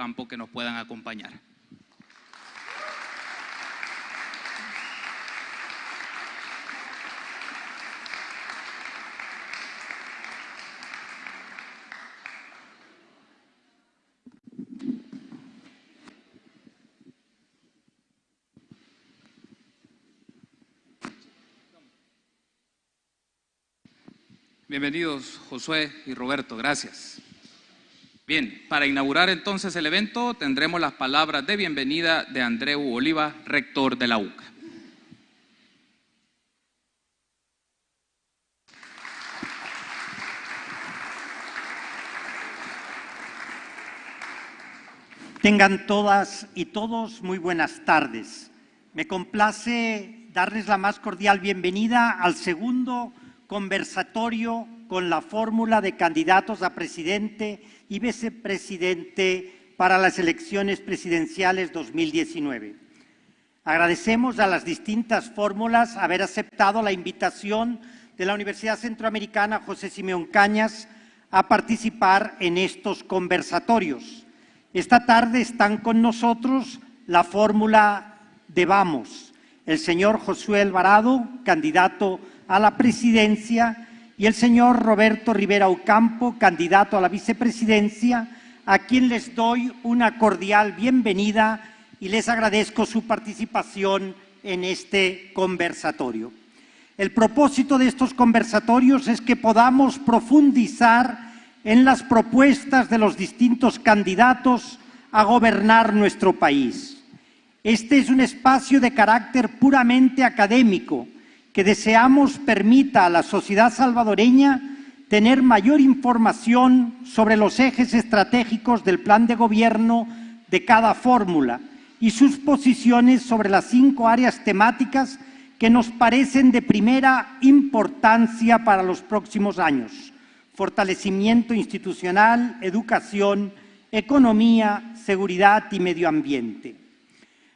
Ocampo que nos puedan acompañar. Bienvenidos Josué y Roberto, gracias. Bien, para inaugurar entonces el evento tendremos las palabras de bienvenida de Andreu Oliva, rector de la UCA. Tengan todas y todos muy buenas tardes. Me complace darles la más cordial bienvenida al segundo conversatorio con la fórmula de candidatos a presidente y vicepresidente para las elecciones presidenciales 2019. Agradecemos a las distintas fórmulas haber aceptado la invitación de la Universidad Centroamericana José Simeón Cañas a participar en estos conversatorios. Esta tarde están con nosotros la fórmula de Vamos, el señor Josué Alvarado, candidato a la presidencia, y el señor Roberto Rivera Ocampo, candidato a la vicepresidencia, a quien les doy una cordial bienvenida y les agradezco su participación en este conversatorio. El propósito de estos conversatorios es que podamos profundizar en las propuestas de los distintos candidatos a gobernar nuestro país. Este es un espacio de carácter puramente académico que deseamos permita a la sociedad salvadoreña tener mayor información sobre los ejes estratégicos del plan de gobierno de cada fórmula y sus posiciones sobre las 5 áreas temáticas que nos parecen de primera importancia para los próximos años: fortalecimiento institucional, educación, economía, seguridad y medio ambiente.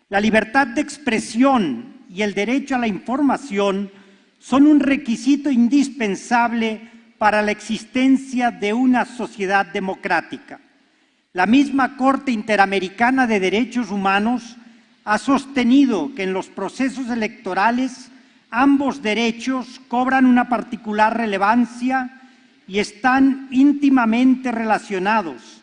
La libertad de expresión y el derecho a la información son un requisito indispensable para la existencia de una sociedad democrática. La misma Corte Interamericana de Derechos Humanos ha sostenido que en los procesos electorales ambos derechos cobran una particular relevancia y están íntimamente relacionados,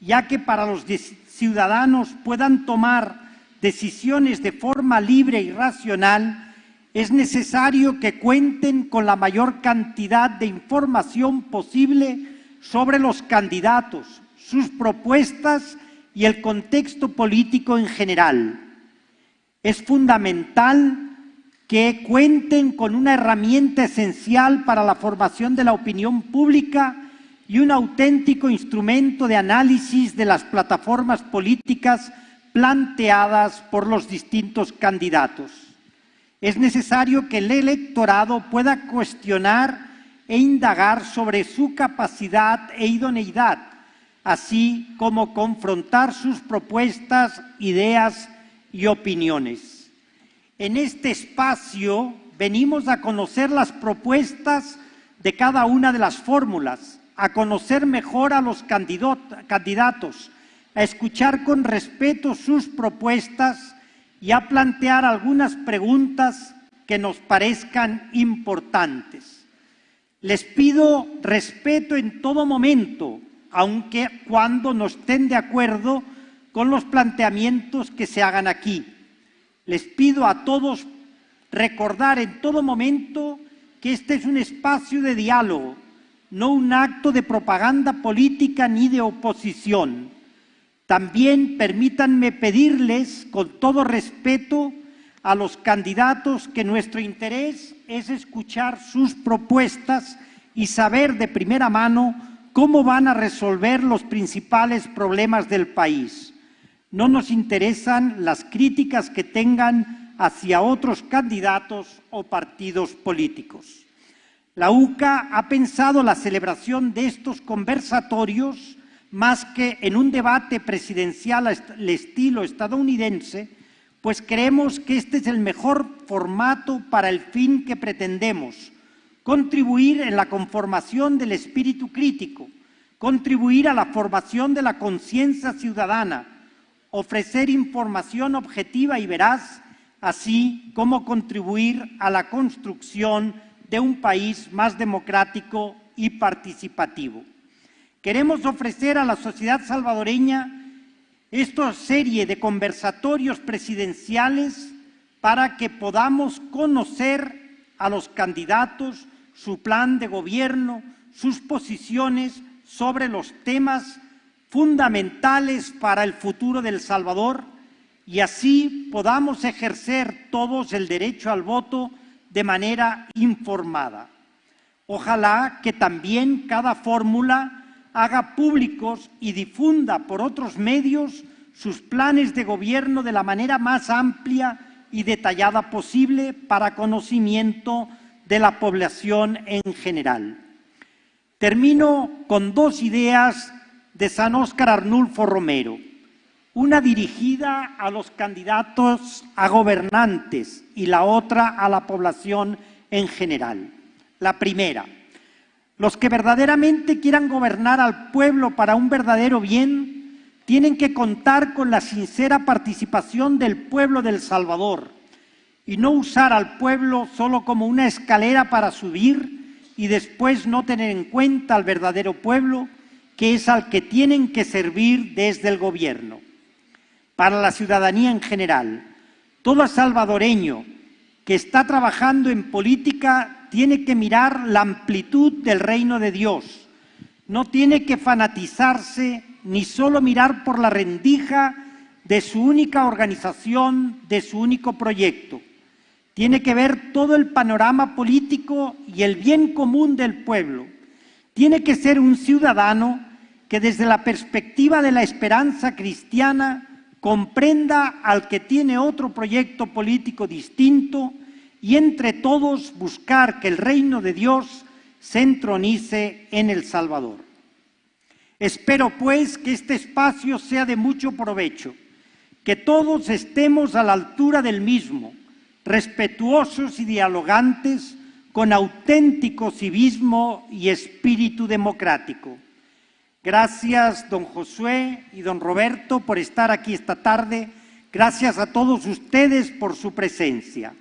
ya que para los ciudadanos puedan tomar decisiones de forma libre y racional, es necesario que cuenten con la mayor cantidad de información posible sobre los candidatos, sus propuestas y el contexto político en general. Es fundamental que cuenten con una herramienta esencial para la formación de la opinión pública y un auténtico instrumento de análisis de las plataformas políticas planteadas por los distintos candidatos. Es necesario que el electorado pueda cuestionar e indagar sobre su capacidad e idoneidad, así como confrontar sus propuestas, ideas y opiniones. En este espacio venimos a conocer las propuestas de cada una de las fórmulas, a conocer mejor a los candidatos, a escuchar con respeto sus propuestas y a plantear algunas preguntas que nos parezcan importantes. Les pido respeto en todo momento, aunque cuando no estén de acuerdo con los planteamientos que se hagan aquí. Les pido a todos recordar en todo momento que este es un espacio de diálogo, no un acto de propaganda política ni de oposición. También permítanme pedirles, con todo respeto, a los candidatos que nuestro interés es escuchar sus propuestas y saber de primera mano cómo van a resolver los principales problemas del país. No nos interesan las críticas que tengan hacia otros candidatos o partidos políticos. La UCA ha pensado la celebración de estos conversatorios más que en un debate presidencial al estilo estadounidense, pues creemos que este es el mejor formato para el fin que pretendemos: contribuir en la conformación del espíritu crítico, contribuir a la formación de la conciencia ciudadana, ofrecer información objetiva y veraz, así como contribuir a la construcción de un país más democrático y participativo. Queremos ofrecer a la sociedad salvadoreña esta serie de conversatorios presidenciales para que podamos conocer a los candidatos, su plan de gobierno, sus posiciones sobre los temas fundamentales para el futuro de El Salvador y así podamos ejercer todos el derecho al voto de manera informada. Ojalá que también cada fórmula haga públicos y difunda por otros medios sus planes de gobierno de la manera más amplia y detallada posible para conocimiento de la población en general. Termino con dos ideas de San Óscar Arnulfo Romero, una dirigida a los candidatos a gobernantes y la otra a la población en general. La primera: los que verdaderamente quieran gobernar al pueblo para un verdadero bien, tienen que contar con la sincera participación del pueblo de El Salvador y no usar al pueblo solo como una escalera para subir y después no tener en cuenta al verdadero pueblo, que es al que tienen que servir desde el gobierno. Para la ciudadanía en general, todo salvadoreño que está trabajando en política tiene que mirar la amplitud del reino de Dios. No tiene que fanatizarse ni solo mirar por la rendija de su única organización, de su único proyecto. Tiene que ver todo el panorama político y el bien común del pueblo. Tiene que ser un ciudadano que desde la perspectiva de la esperanza cristiana comprenda al que tiene otro proyecto político distinto y entre todos buscar que el reino de Dios se entronice en El Salvador. Espero pues que este espacio sea de mucho provecho, que todos estemos a la altura del mismo, respetuosos y dialogantes, con auténtico civismo y espíritu democrático. Gracias, don Josué y don Roberto, por estar aquí esta tarde. Gracias a todos ustedes por su presencia.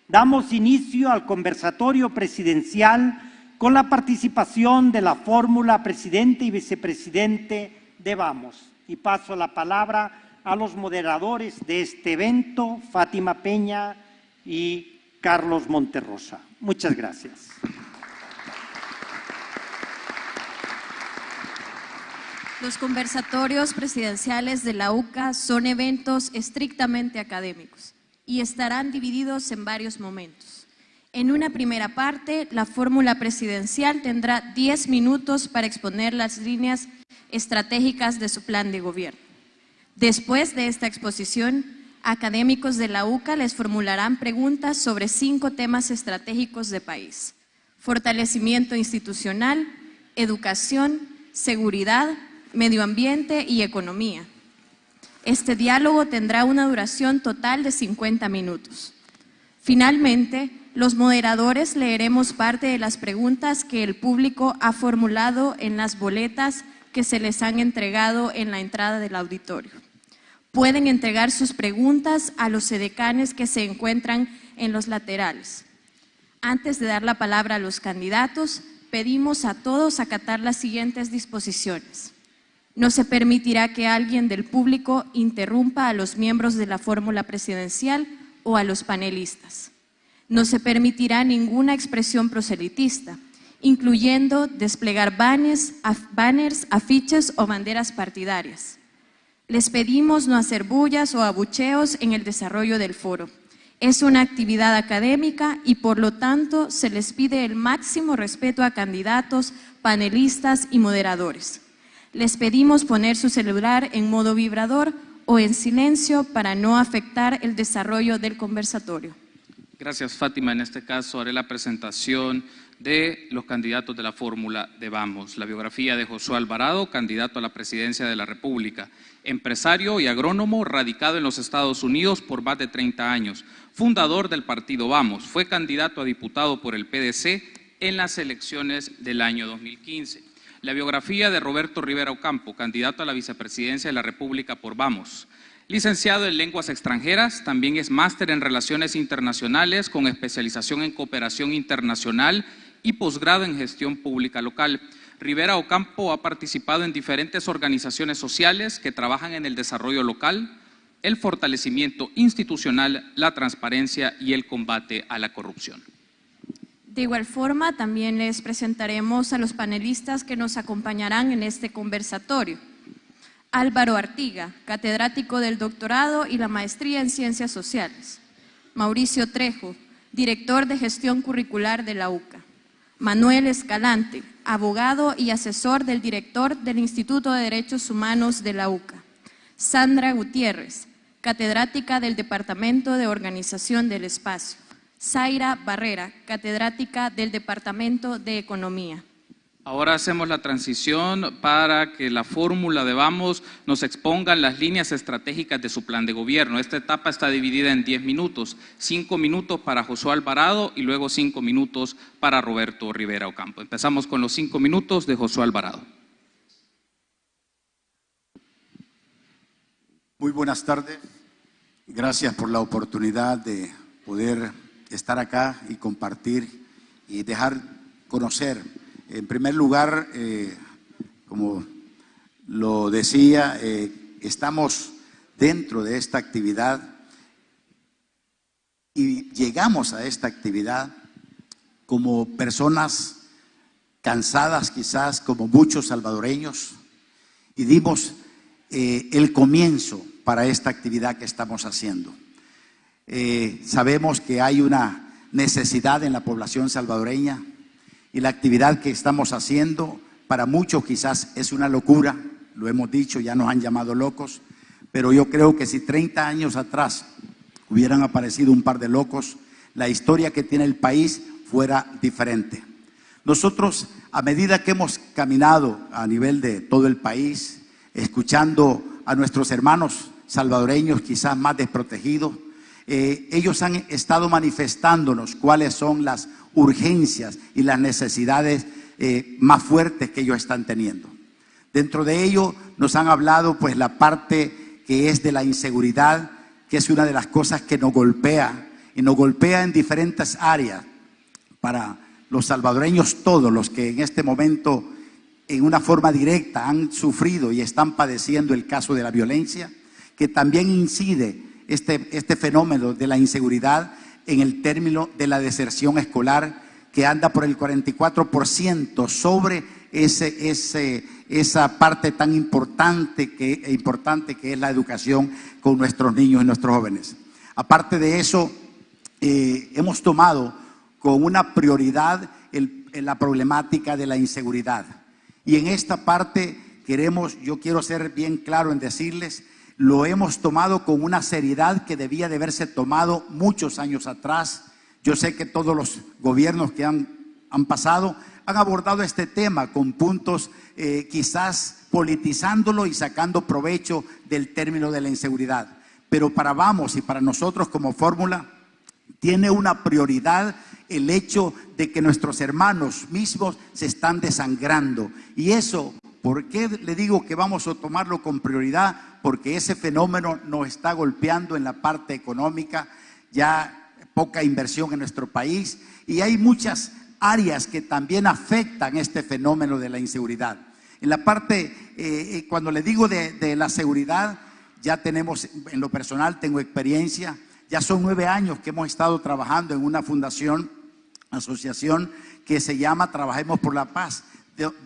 Damos inicio al conversatorio presidencial con la participación de la fórmula presidente y vicepresidente de Vamos. Y paso la palabra a los moderadores de este evento, Fátima Peña y Carlos Monterrosa. Muchas gracias. Los conversatorios presidenciales de la UCA son eventos estrictamente académicos y estarán divididos en varios momentos. En una primera parte, la fórmula presidencial tendrá 10 minutos para exponer las líneas estratégicas de su plan de gobierno. Después de esta exposición, académicos de la UCA les formularán preguntas sobre 5 temas estratégicos de país: fortalecimiento institucional, educación, seguridad, medio ambiente y economía. Este diálogo tendrá una duración total de 50 minutos. Finalmente, los moderadores leeremos parte de las preguntas que el público ha formulado en las boletas que se les han entregado en la entrada del auditorio. Pueden entregar sus preguntas a los edecanes que se encuentran en los laterales. Antes de dar la palabra a los candidatos, pedimos a todos acatar las siguientes disposiciones. No se permitirá que alguien del público interrumpa a los miembros de la fórmula presidencial o a los panelistas. No se permitirá ninguna expresión proselitista, incluyendo desplegar banners, afiches o banderas partidarias. Les pedimos no hacer bullas o abucheos en el desarrollo del foro. Es una actividad académica y por lo tanto se les pide el máximo respeto a candidatos, panelistas y moderadores. Les pedimos poner su celular en modo vibrador o en silencio para no afectar el desarrollo del conversatorio. Gracias, Fátima. En este caso haré la presentación de los candidatos de la fórmula de Vamos. La biografía de Josué Alvarado, candidato a la presidencia de la República. Empresario y agrónomo, radicado en los Estados Unidos por más de 30 años. Fundador del partido Vamos. Fue candidato a diputado por el PDC en las elecciones del año 2015. La biografía de Roberto Rivera Ocampo, candidato a la vicepresidencia de la República por Vamos. Licenciado en Lenguas Extranjeras, también es máster en Relaciones Internacionales con especialización en Cooperación Internacional y posgrado en Gestión Pública Local. Rivera Ocampo ha participado en diferentes organizaciones sociales que trabajan en el desarrollo local, el fortalecimiento institucional, la transparencia y el combate a la corrupción. De igual forma, también les presentaremos a los panelistas que nos acompañarán en este conversatorio. Álvaro Artiga, catedrático del doctorado y la maestría en Ciencias Sociales. Mauricio Trejo, director de Gestión Curricular de la UCA. Manuel Escalante, abogado y asesor del director del Instituto de Derechos Humanos de la UCA. Sandra Gutiérrez, catedrática del Departamento de Organización del Espacio. Zaira Barrera, catedrática del Departamento de Economía. Ahora hacemos la transición para que la fórmula de Vamos nos exponga las líneas estratégicas de su plan de gobierno. Esta etapa está dividida en 10 minutos, 5 minutos para Josué Alvarado y luego 5 minutos para Roberto Rivera Ocampo. Empezamos con los 5 minutos de Josué Alvarado. Muy buenas tardes. Gracias por la oportunidad de poder estar acá y compartir y dejar conocer. En primer lugar, como lo decía, estamos dentro de esta actividad y llegamos a esta actividad como personas cansadas quizás, como muchos salvadoreños, y dimos el comienzo para esta actividad que estamos haciendo. Sabemos que hay una necesidad en la población salvadoreña y la actividad que estamos haciendo para muchos quizás es una locura, lo hemos dicho, ya nos han llamado locos, pero yo creo que si 30 años atrás hubieran aparecido un par de locos, la historia que tiene el país fuera diferente. Nosotros, a medida que hemos caminado a nivel de todo el país, escuchando a nuestros hermanos salvadoreños quizás más desprotegidos, ellos han estado manifestándonos cuáles son las urgencias y las necesidades más fuertes que ellos están teniendo. Dentro de ello nos han hablado pues la parte que es de la inseguridad, que es una de las cosas que nos golpea y nos golpea en diferentes áreas para los salvadoreños, todos los que en este momento en una forma directa han sufrido y están padeciendo el caso de la violencia, que también incide este fenómeno de la inseguridad en el término de la deserción escolar, que anda por el 44% sobre esa parte tan importante que es la educación con nuestros niños y nuestros jóvenes. Aparte de eso, hemos tomado con una prioridad la problemática de la inseguridad. Y en esta parte yo quiero ser bien claro en decirles, lo hemos tomado con una seriedad que debía de haberse tomado muchos años atrás. Yo sé que todos los gobiernos que han pasado han abordado este tema con puntos quizás politizándolo y sacando provecho del término de la inseguridad. Pero para Vamos y para nosotros como fórmula tiene una prioridad el hecho de que nuestros hermanos mismos se están desangrando. Y eso, ¿por qué le digo que vamos a tomarlo con prioridad? Porque ese fenómeno nos está golpeando en la parte económica, ya poca inversión en nuestro país, y hay muchas áreas que también afectan este fenómeno de la inseguridad. En la parte, cuando le digo de la seguridad, ya tenemos, en lo personal tengo experiencia, ya son 9 años que hemos estado trabajando en una asociación que se llama Trabajemos por la Paz,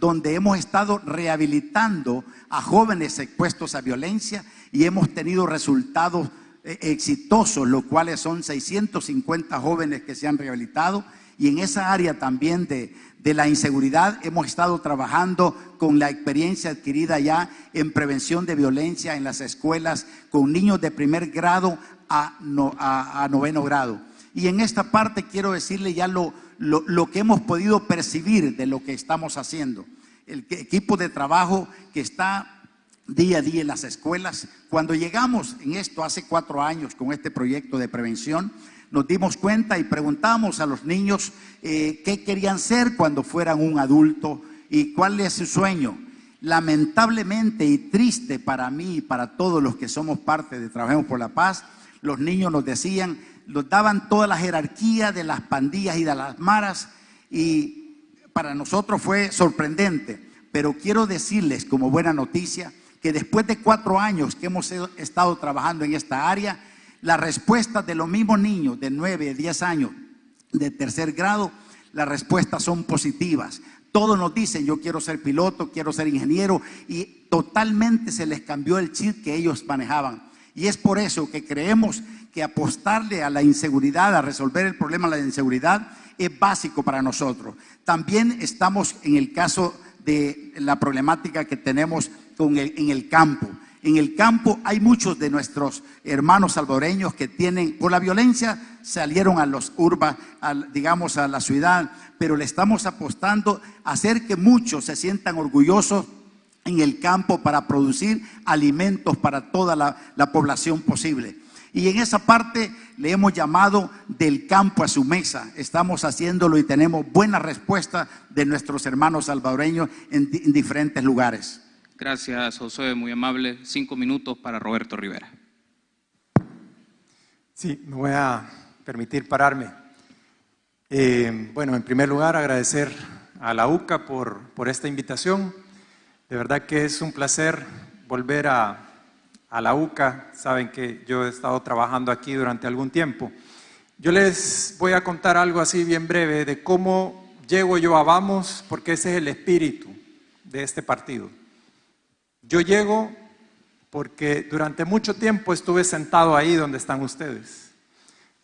donde hemos estado rehabilitando a jóvenes expuestos a violencia y hemos tenido resultados exitosos, los cuales son 650 jóvenes que se han rehabilitado. Y en esa área también de la inseguridad hemos estado trabajando con la experiencia adquirida ya en prevención de violencia en las escuelas con niños de primer grado a 9º grado. Y en esta parte quiero decirle ya lo que hemos podido percibir de lo que estamos haciendo. El equipo de trabajo que está día a día en las escuelas. Cuando llegamos en esto hace 4 años con este proyecto de prevención, nos dimos cuenta y preguntamos a los niños qué querían ser cuando fueran un adulto ¿Y cuál es su sueño? Lamentablemente y triste para mí y para todos los que somos parte de Trabajemos por la Paz, los niños nos decían, nos daban toda la jerarquía de las pandillas y de las maras, y para nosotros fue sorprendente. Pero quiero decirles como buena noticia que después de 4 años que hemos estado trabajando en esta área, las respuestas de los mismos niños de 9, 10 años de tercer grado, las respuestas son positivas. Todos nos dicen, yo quiero ser piloto, quiero ser ingeniero, y totalmente se les cambió el chip que ellos manejaban. Y es por eso que creemos que apostarle a la inseguridad, a resolver el problema de la inseguridad, es básico para nosotros. También estamos en el caso de la problemática que tenemos en el campo. En el campo hay muchos de nuestros hermanos salvadoreños que tienen, por la violencia, salieron a los urbas, digamos a la ciudad, pero le estamos apostando a hacer que muchos se sientan orgullosos en el campo para producir alimentos para toda la población posible. Y en esa parte le hemos llamado del campo a su mesa. Estamos haciéndolo y tenemos buena respuesta de nuestros hermanos salvadoreños en diferentes lugares. Gracias, Josué, muy amable. 5 minutos para Roberto Rivera. Sí, me voy a permitir pararme. Bueno, en primer lugar, agradecer a la UCA por esta invitación. De verdad que es un placer volver a la UCA. Saben que yo he estado trabajando aquí durante algún tiempo. Yo les voy a contar algo así bien breve de cómo llego yo a Vamos, porque ese es el espíritu de este partido. Yo llego porque durante mucho tiempo estuve sentado ahí donde están ustedes.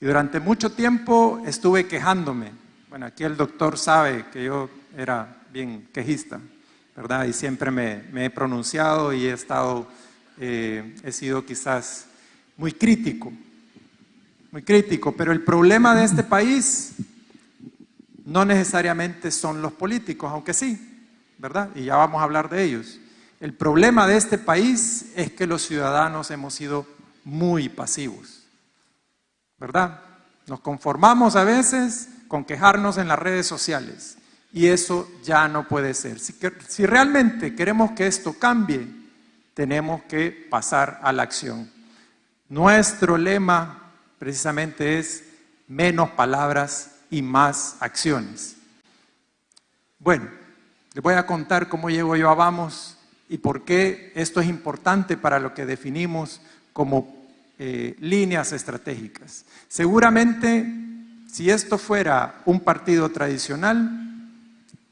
Y durante mucho tiempo estuve quejándome. Bueno, aquí el doctor sabe que yo era bien quejista, ¿verdad? Y siempre me he pronunciado y he sido quizás muy crítico, pero el problema de este país no necesariamente son los políticos, aunque sí, ¿verdad? Y ya vamos a hablar de ellos. El problema de este país es que los ciudadanos hemos sido muy pasivos, ¿verdad? Nos conformamos a veces con quejarnos en las redes sociales y eso ya no puede ser. Si realmente queremos que esto cambie, tenemos que pasar a la acción. Nuestro lema precisamente es menos palabras y más acciones. Bueno, les voy a contar cómo llego yo a Vamos y por qué esto es importante para lo que definimos como líneas estratégicas. Seguramente, si esto fuera un partido tradicional,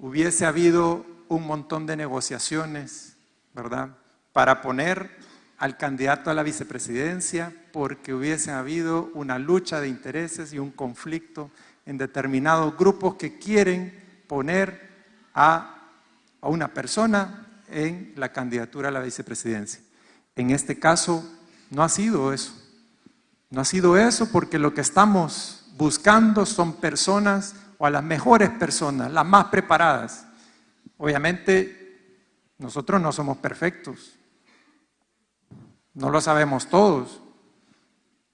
hubiese habido un montón de negociaciones, ¿verdad?, para poner al candidato a la vicepresidencia, porque hubiese habido una lucha de intereses y un conflicto en determinados grupos que quieren poner a una persona en la candidatura a la vicepresidencia. En este caso no ha sido eso. No ha sido eso porque lo que estamos buscando son personas, o a las mejores personas, las más preparadas. Obviamente nosotros no somos perfectos. No lo sabemos todos.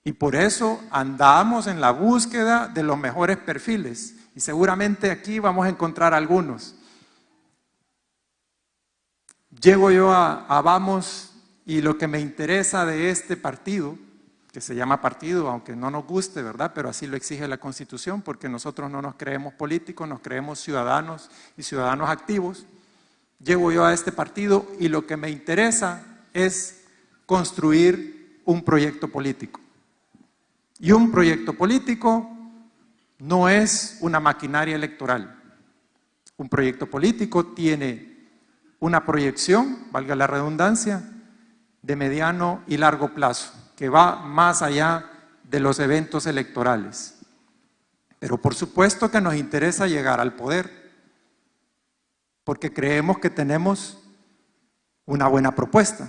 Y por eso andamos en la búsqueda de los mejores perfiles. Y seguramente aquí vamos a encontrar algunos. Llego yo a Vamos y lo que me interesa de este partido, que se llama partido, aunque no nos guste, ¿verdad? Pero así lo exige la Constitución, porque nosotros no nos creemos políticos, nos creemos ciudadanos y ciudadanos activos. Llego yo a este partido y lo que me interesa es construir un proyecto político. Y un proyecto político no es una maquinaria electoral. Un proyecto político tiene una proyección, valga la redundancia, de mediano y largo plazo, que va más allá de los eventos electorales. Pero por supuesto que nos interesa llegar al poder, porque creemos que tenemos una buena propuesta.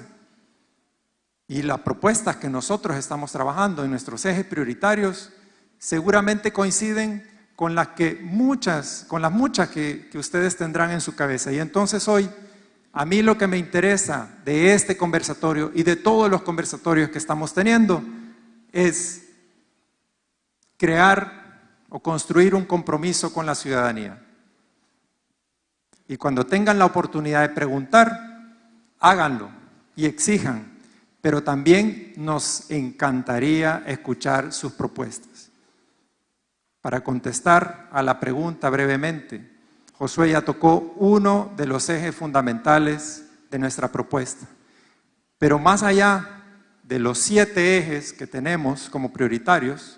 Y las propuestas que nosotros estamos trabajando en nuestros ejes prioritarios seguramente coinciden con las muchas que ustedes tendrán en su cabeza. Y entonces hoy, a mí lo que me interesa de este conversatorio y de todos los conversatorios que estamos teniendo es crear o construir un compromiso con la ciudadanía. Y cuando tengan la oportunidad de preguntar, háganlo y exijan, pero también nos encantaría escuchar sus propuestas. Para contestar a la pregunta brevemente, Josué ya tocó uno de los ejes fundamentales de nuestra propuesta. Pero más allá de los 7 ejes que tenemos como prioritarios,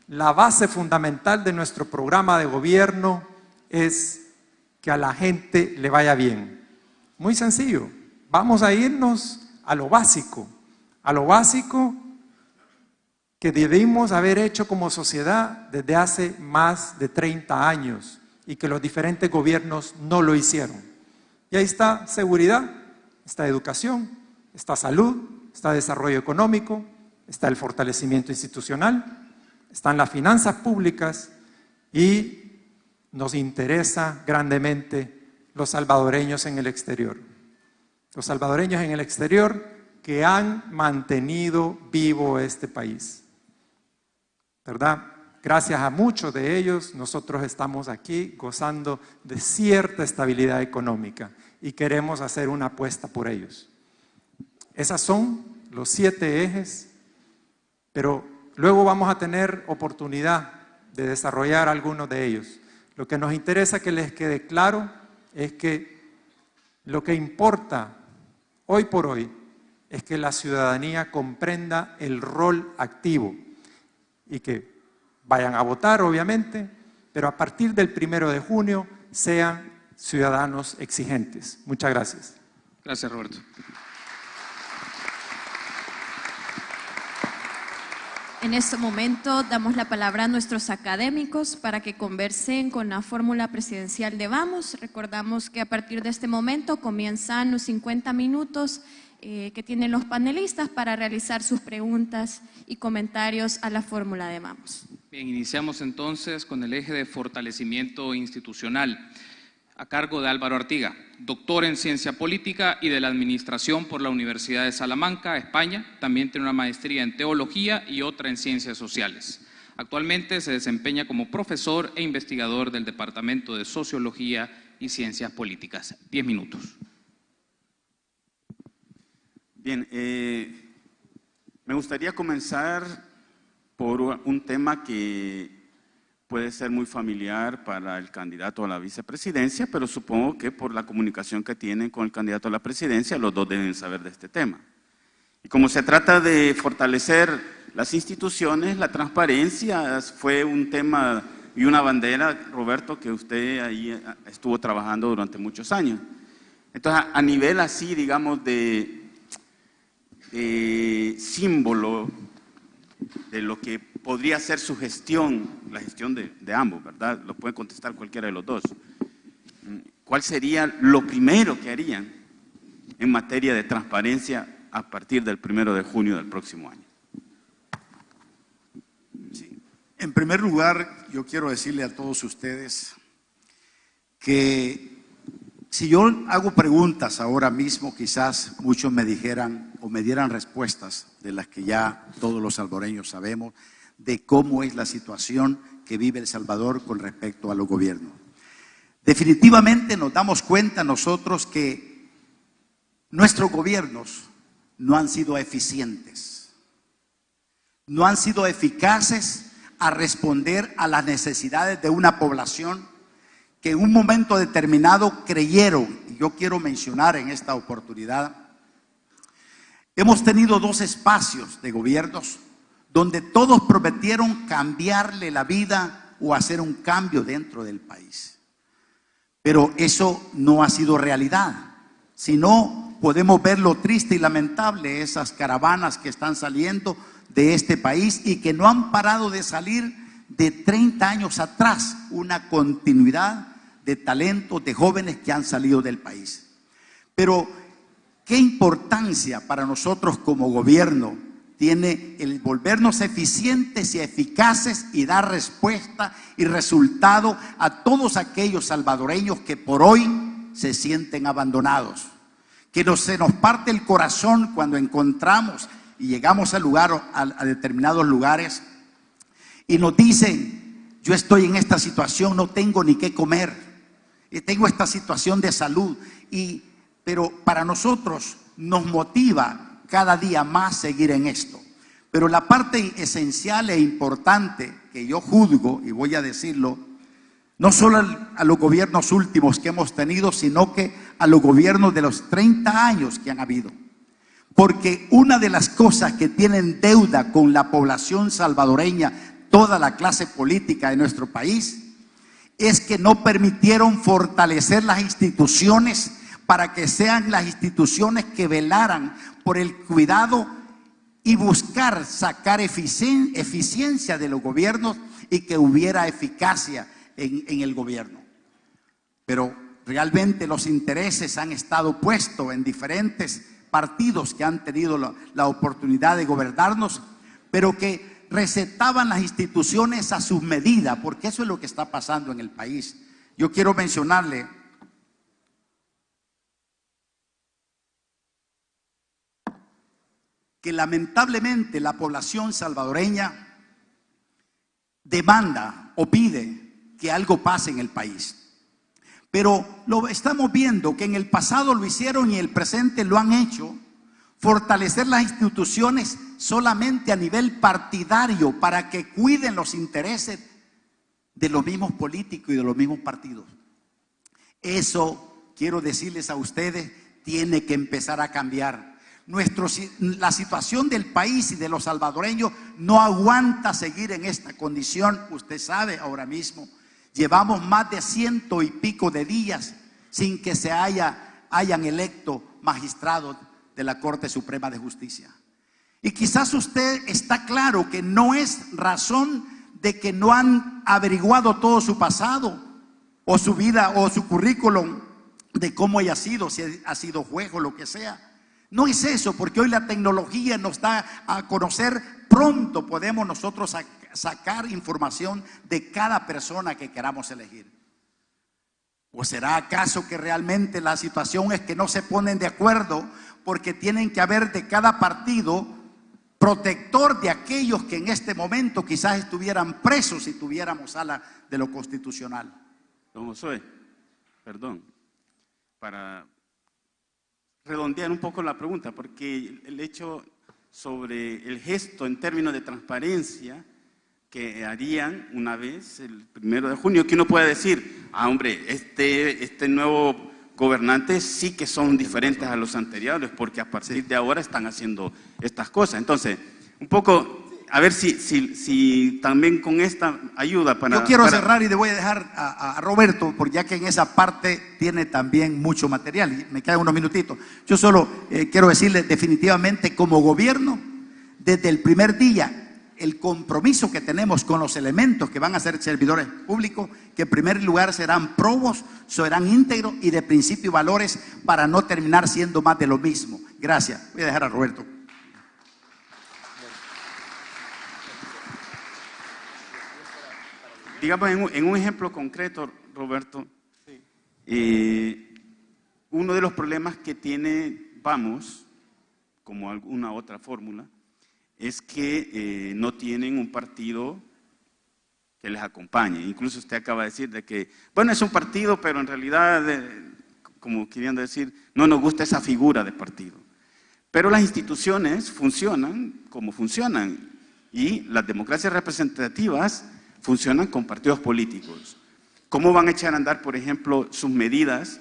la base fundamental de nuestro programa de gobierno es que a la gente le vaya bien. Muy sencillo, vamos a irnos a lo básico que debimos haber hecho como sociedad desde hace más de 30 años y que los diferentes gobiernos no lo hicieron. Y ahí está seguridad, está educación, está salud, está desarrollo económico, está el fortalecimiento institucional, están las finanzas públicas y nos interesa grandemente los salvadoreños en el exterior. Los salvadoreños en el exterior que han mantenido vivo este país. ¿Verdad? Gracias a muchos de ellos, nosotros estamos aquí gozando de cierta estabilidad económica y queremos hacer una apuesta por ellos. Esos son los 7 ejes, pero luego vamos a tener oportunidad de desarrollar algunos de ellos. Lo que nos interesa que les quede claro es que lo que importa hoy por hoy es que la ciudadanía comprenda el rol activo y que vayan a votar, obviamente, pero a partir del 1 de junio sean ciudadanos exigentes. Muchas gracias. Gracias, Roberto. En este momento damos la palabra a nuestros académicos para que conversen con la fórmula presidencial de Vamos. Recordamos que a partir de este momento comienzan los 50 minutos que tienen los panelistas para realizar sus preguntas y comentarios a la fórmula de Vamos. Bien, iniciamos entonces con el eje de fortalecimiento institucional, a cargo de Álvaro Artiga, doctor en Ciencia Política y de la Administración por la Universidad de Salamanca, España. También tiene una maestría en Teología y otra en Ciencias Sociales. Actualmente se desempeña como profesor e investigador del Departamento de Sociología y Ciencias Políticas. 10 minutos. Bien, me gustaría comenzar por un tema que puede ser muy familiar para el candidato a la vicepresidencia, pero supongo que por la comunicación que tienen con el candidato a la presidencia, los dos deben saber de este tema. Y como se trata de fortalecer las instituciones, la transparencia fue un tema y una bandera, Roberto, que usted ahí estuvo trabajando durante muchos años. Entonces, a nivel así, digamos, de símbolo de lo que podría ser su gestión, la gestión de ambos, ¿verdad? Lo puede contestar cualquiera de los dos. ¿Cuál sería lo primero que harían en materia de transparencia a partir del 1 de junio del próximo año? Sí. En primer lugar, yo quiero decirle a todos ustedes que si yo hago preguntas ahora mismo, quizás muchos me dijeran o me dieran respuestas de las que ya todos los salvadoreños sabemos, de cómo es la situación que vive El Salvador con respecto a los gobiernos. Definitivamente nos damos cuenta nosotros que nuestros gobiernos no han sido eficientes, no han sido eficaces a responder a las necesidades de una población que en un momento determinado creyeron, y yo quiero mencionar en esta oportunidad, hemos tenido 2 espacios de gobiernos donde todos prometieron cambiarle la vida o hacer un cambio dentro del país. Pero eso no ha sido realidad. Si no, podemos ver lo triste y lamentable, esas caravanas que están saliendo de este país y que no han parado de salir de 30 años atrás, una continuidad de talentos, de jóvenes que han salido del país. Pero, ¿qué importancia para nosotros como gobierno tiene el volvernos eficientes y eficaces y dar respuesta y resultado a todos aquellos salvadoreños que por hoy se sienten abandonados? Que se nos parte el corazón cuando encontramos y llegamos a determinados lugares y nos dicen: yo estoy en esta situación, no tengo ni qué comer, y tengo esta situación de salud, pero para nosotros nos motiva cada día más seguir en esto. Pero la parte esencial e importante que yo juzgo, y voy a decirlo, no solo a los gobiernos últimos que hemos tenido, sino que a los gobiernos de los 30 años que han habido. Porque una de las cosas que tienen deuda con la población salvadoreña, toda la clase política de nuestro país, es que no permitieron fortalecer las instituciones para que sean las instituciones que velaran por el cuidado y buscar sacar eficiencia de los gobiernos y que hubiera eficacia en el gobierno. Pero realmente los intereses han estado puestos en diferentes partidos que han tenido la oportunidad de gobernarnos, pero que recetaban las instituciones a su medida, porque eso es lo que está pasando en el país. Yo quiero mencionarle que lamentablemente la población salvadoreña demanda o pide que algo pase en el país. Pero lo estamos viendo que en el pasado lo hicieron y en el presente lo han hecho, fortalecer las instituciones solamente a nivel partidario para que cuiden los intereses de los mismos políticos y de los mismos partidos. Eso, quiero decirles a ustedes, tiene que empezar a cambiar. La situación del país y de los salvadoreños no aguanta seguir en esta condición. Usted sabe ahora mismo, llevamos más de 100 y pico de días sin que se hayan electo magistrados de la Corte Suprema de Justicia. Y quizás usted está claro que no es razón de que no han averiguado todo su pasado o su vida o su currículum de cómo haya sido, si ha sido juez o lo que sea. No es eso, porque hoy la tecnología nos da a conocer, pronto podemos nosotros sacar información de cada persona que queramos elegir. ¿O será acaso que realmente la situación es que no se ponen de acuerdo porque tienen que haber de cada partido protector de aquellos que en este momento quizás estuvieran presos si tuviéramos sala de lo constitucional? Don Josué, perdón, para redondear un poco la pregunta, porque el hecho sobre el gesto en términos de transparencia que harían una vez el 1 de junio, que uno puede decir, hombre, este nuevo gobernante sí que son diferentes a los anteriores, porque a partir de ahora están haciendo estas cosas. Entonces, un poco, a ver si también con esta ayuda para... Yo quiero cerrar y le voy a dejar a Roberto, porque ya que en esa parte tiene también mucho material y me quedan unos minutitos. Yo solo quiero decirle definitivamente, como gobierno, desde el primer día, el compromiso que tenemos con los elementos que van a ser servidores públicos, que en primer lugar serán probos, serán íntegros y de principio y valores para no terminar siendo más de lo mismo. Gracias. Voy a dejar a Roberto. Digamos, en un ejemplo concreto, Roberto, uno de los problemas que tiene Vamos, como alguna otra fórmula, es que no tienen un partido que les acompañe. Incluso usted acaba de decir de que, bueno, es un partido, pero en realidad, como queriendo decir, no nos gusta esa figura de partido. Pero las instituciones funcionan como funcionan y las democracias representativas funcionan con partidos políticos. ¿Cómo van a echar a andar, por ejemplo, sus medidas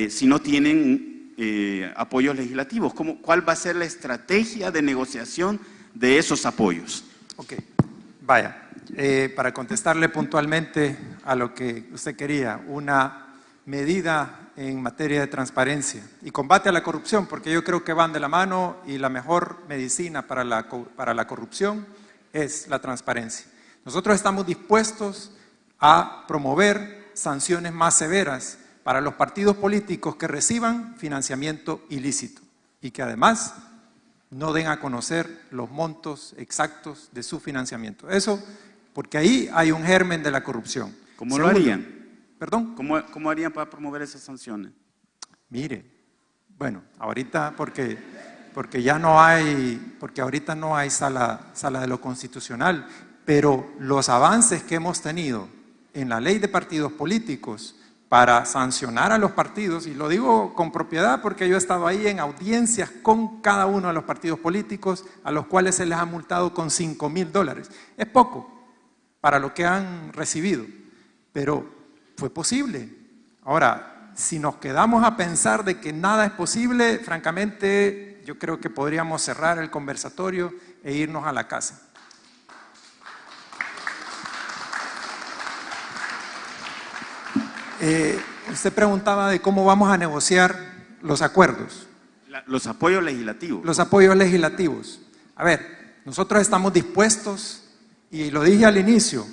si no tienen apoyos legislativos? ¿Cuál va a ser la estrategia de negociación de esos apoyos? Ok, vaya, para contestarle puntualmente a lo que usted quería, una medida en materia de transparencia y combate a la corrupción, porque yo creo que van de la mano y la mejor medicina para la corrupción es la transparencia. Nosotros estamos dispuestos a promover sanciones más severas para los partidos políticos que reciban financiamiento ilícito y que además no den a conocer los montos exactos de su financiamiento. Eso, porque ahí hay un germen de la corrupción. ¿Cómo lo harían? ¿Perdón? ¿Cómo harían para promover esas sanciones? Mire, bueno, ahorita porque ya no hay, porque ahorita no hay sala de lo constitucional. pero los avances que hemos tenido en la ley de partidos políticos para sancionar a los partidos, y lo digo con propiedad porque yo he estado ahí en audiencias con cada uno de los partidos políticos a los cuales se les ha multado con $5,000. Es poco para lo que han recibido, pero fue posible. Ahora, si nos quedamos a pensar de que nada es posible, francamente yo creo que podríamos cerrar el conversatorio e irnos a la casa. Usted preguntaba de cómo vamos a negociar los acuerdos. Los apoyos legislativos. Los apoyos legislativos. A ver, nosotros estamos dispuestos, y lo dije al inicio,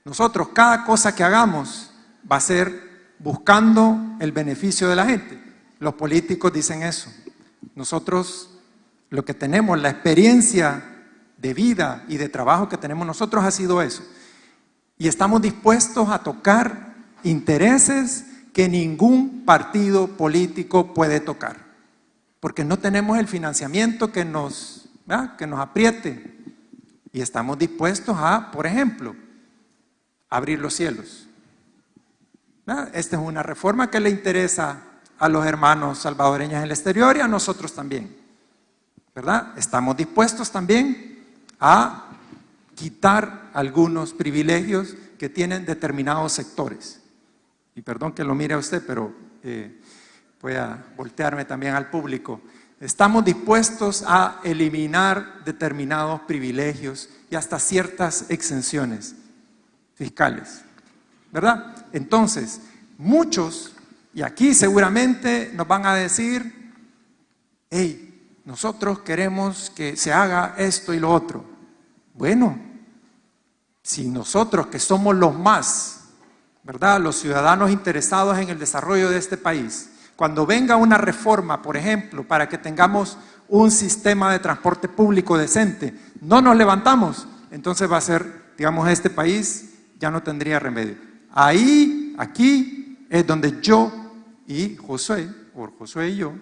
nosotros cada cosa que hagamos va a ser buscando el beneficio de la gente. Los políticos dicen eso. Nosotros, lo que tenemos, la experiencia de vida y de trabajo que tenemos nosotros ha sido eso. Y estamos dispuestos a tocar intereses que ningún partido político puede tocar, porque no tenemos el financiamiento que nos apriete, y estamos dispuestos a, por ejemplo, abrir los cielos. Esta es una reforma que le interesa a los hermanos salvadoreños en el exterior y a nosotros también, ¿verdad? Estamos dispuestos también a quitar algunos privilegios que tienen determinados sectores. Y perdón que lo mire a usted, pero voy a voltearme también al público. Estamos dispuestos a eliminar determinados privilegios y hasta ciertas exenciones fiscales, ¿verdad? Entonces, muchos, y aquí seguramente nos van a decir, hey, nosotros queremos que se haga esto y lo otro. Bueno, si nosotros que somos los más, ¿verdad?, los ciudadanos interesados en el desarrollo de este país, cuando venga una reforma, por ejemplo, para que tengamos un sistema de transporte público decente, no nos levantamos, entonces va a ser, digamos, este país ya no tendría remedio. Aquí es donde yo y Josué y yo,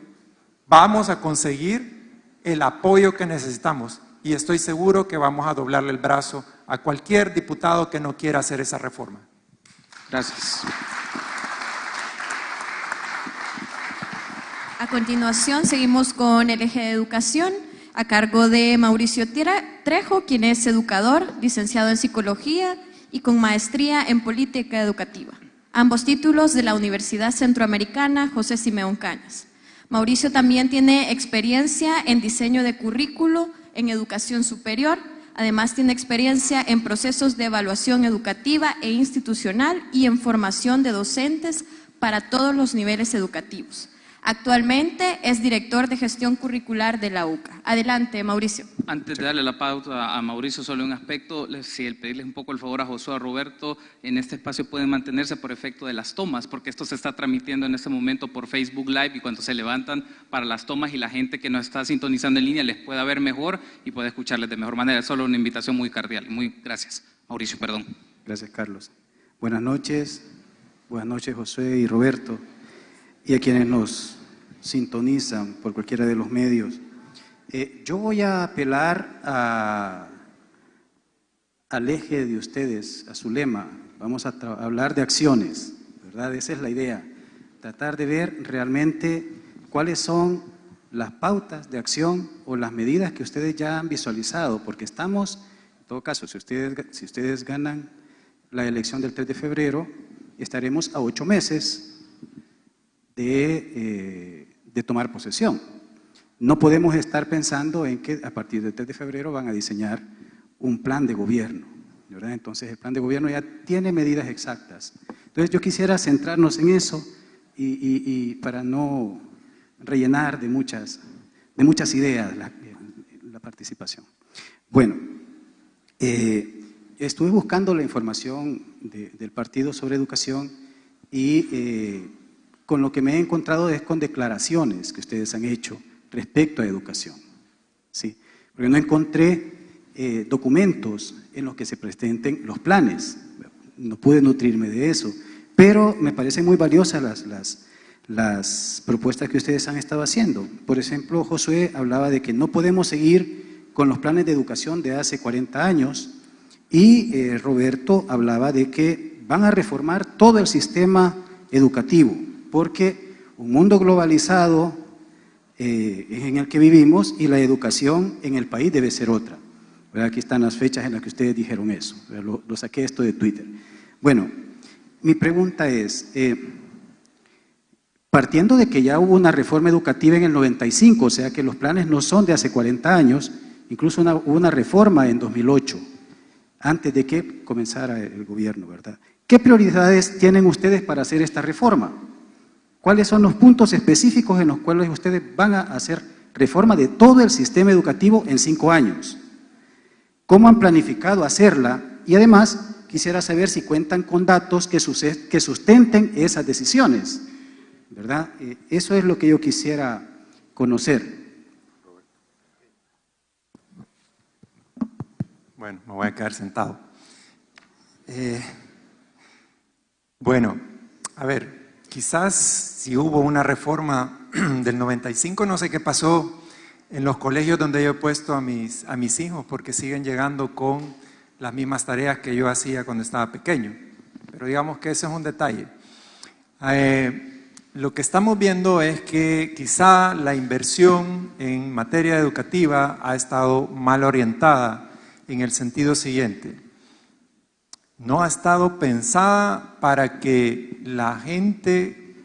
vamos a conseguir el apoyo que necesitamos, y estoy seguro que vamos a doblarle el brazo a cualquier diputado que no quiera hacer esa reforma. Gracias. A continuación, seguimos con el eje de educación a cargo de Mauricio Trejo, quien es educador, licenciado en psicología y con maestría en política educativa. Ambos títulos de la Universidad Centroamericana José Simeón Cañas. Mauricio también tiene experiencia en diseño de currículo en educación superior. Además, tiene experiencia en procesos de evaluación educativa e institucional y en formación de docentes para todos los niveles educativos. Actualmente es director de gestión curricular de la UCA. Adelante, Mauricio. Antes de darle la pauta a Mauricio, solo un aspecto, pedirles un poco el favor a Josué, a Roberto, en este espacio pueden mantenerse por efecto de las tomas, porque esto se está transmitiendo en este momento por Facebook Live, y cuando se levantan para las tomas y la gente que nos está sintonizando en línea les pueda ver mejor y pueda escucharles de mejor manera. Es solo una invitación muy cordial. Muy gracias. Mauricio, perdón. Gracias, Carlos. Buenas noches Josué y Roberto, y a quienes nos sintonizan por cualquiera de los medios. Yo voy a apelar al eje de ustedes, a su lema. Vamos a hablar de acciones, ¿verdad? Esa es la idea, tratar de ver realmente cuáles son las pautas de acción o las medidas que ustedes ya han visualizado, porque estamos, en todo caso, si ustedes ganan la elección del 3 de febrero, estaremos a 8 meses de tomar posesión. No podemos estar pensando en que a partir del 3 de febrero van a diseñar un plan de gobierno, ¿verdad? Entonces el plan de gobierno ya tiene medidas exactas. Entonces yo quisiera centrarnos en eso y para no rellenar de muchas ideas la participación. Bueno, estuve buscando la información del partido sobre educación y con lo que me he encontrado es con declaraciones que ustedes han hecho respecto a educación, ¿sí? Porque no encontré documentos en los que se presenten los planes, no pude nutrirme de eso, pero me parecen muy valiosas las propuestas que ustedes han estado haciendo. Por ejemplo, Josué hablaba de que no podemos seguir con los planes de educación de hace 40 años Y Roberto hablaba de que van a reformar todo el sistema educativo, porque un mundo globalizado es en el que vivimos y la educación en el país debe ser otra. Aquí están las fechas en las que ustedes dijeron eso. Lo saqué esto de Twitter. Bueno, mi pregunta es, partiendo de que ya hubo una reforma educativa en el 95, o sea que los planes no son de hace 40 años, incluso hubo una reforma en 2008, antes de que comenzara el gobierno, ¿verdad? ¿Qué prioridades tienen ustedes para hacer esta reforma? ¿Cuáles son los puntos específicos en los cuales ustedes van a hacer reforma de todo el sistema educativo en 5 años? ¿Cómo han planificado hacerla? Y además, quisiera saber si cuentan con datos que sustenten esas decisiones, ¿verdad? Eso es lo que yo quisiera conocer. Bueno, me voy a quedar sentado. Bueno, a ver, quizás si hubo una reforma del 95, no sé qué pasó en los colegios donde yo he puesto a mis hijos, porque siguen llegando con las mismas tareas que yo hacía cuando estaba pequeño. Pero digamos que ese es un detalle. Lo que estamos viendo es que quizá la inversión en materia educativa ha estado mal orientada en el sentido siguiente. No ha estado pensada para que la gente,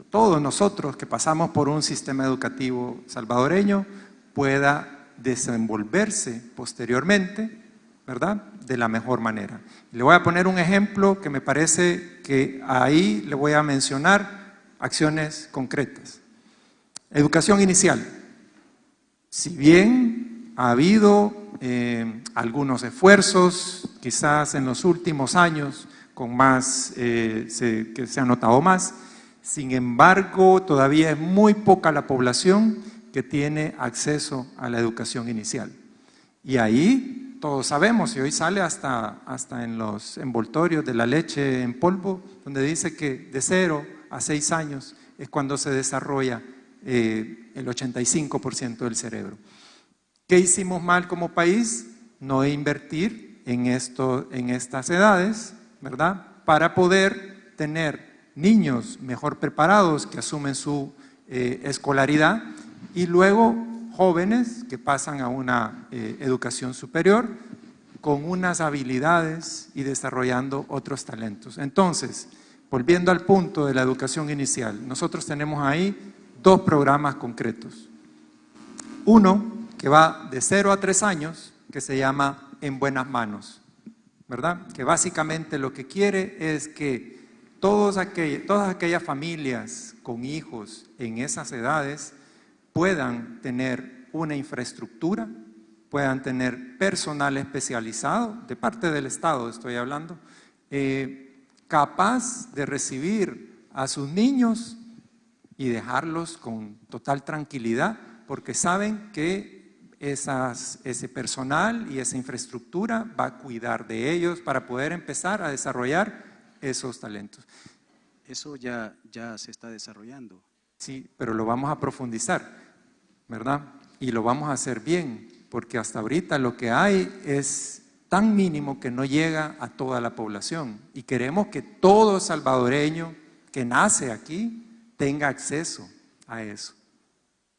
todos nosotros que pasamos por un sistema educativo salvadoreño, pueda desenvolverse posteriormente, ¿verdad?, de la mejor manera. Le voy a poner un ejemplo que me parece que ahí le voy a mencionar acciones concretas. Educación inicial. Si bien ha habido algunos esfuerzos, quizás en los últimos años, con más, que se ha notado más, sin embargo, todavía es muy poca la población que tiene acceso a la educación inicial. Y ahí todos sabemos, y hoy sale hasta en los envoltorios de la leche en polvo, donde dice que de 0 a 6 años es cuando se desarrolla el 85% del cerebro. ¿Qué hicimos mal como país? No invertir en estas edades, ¿verdad?, para poder tener niños mejor preparados que asumen su escolaridad y luego jóvenes que pasan a una educación superior con unas habilidades y desarrollando otros talentos. Entonces, volviendo al punto de la educación inicial, nosotros tenemos ahí 2 programas concretos. Uno que va de 0 a 3 años, que se llama En Buenas Manos, ¿verdad? Que básicamente lo que quiere es que todas aquellas familias con hijos en esas edades puedan tener una infraestructura, puedan tener personal especializado, de parte del Estado estoy hablando, capaz de recibir a sus niños y dejarlos con total tranquilidad, porque saben que ese personal y esa infraestructura va a cuidar de ellos para poder empezar a desarrollar esos talentos. Eso ya se está desarrollando. Sí, pero lo vamos a profundizar, ¿verdad? Y lo vamos a hacer bien, porque hasta ahorita lo que hay es tan mínimo que no llega a toda la población. Y queremos que todo salvadoreño que nace aquí tenga acceso a eso.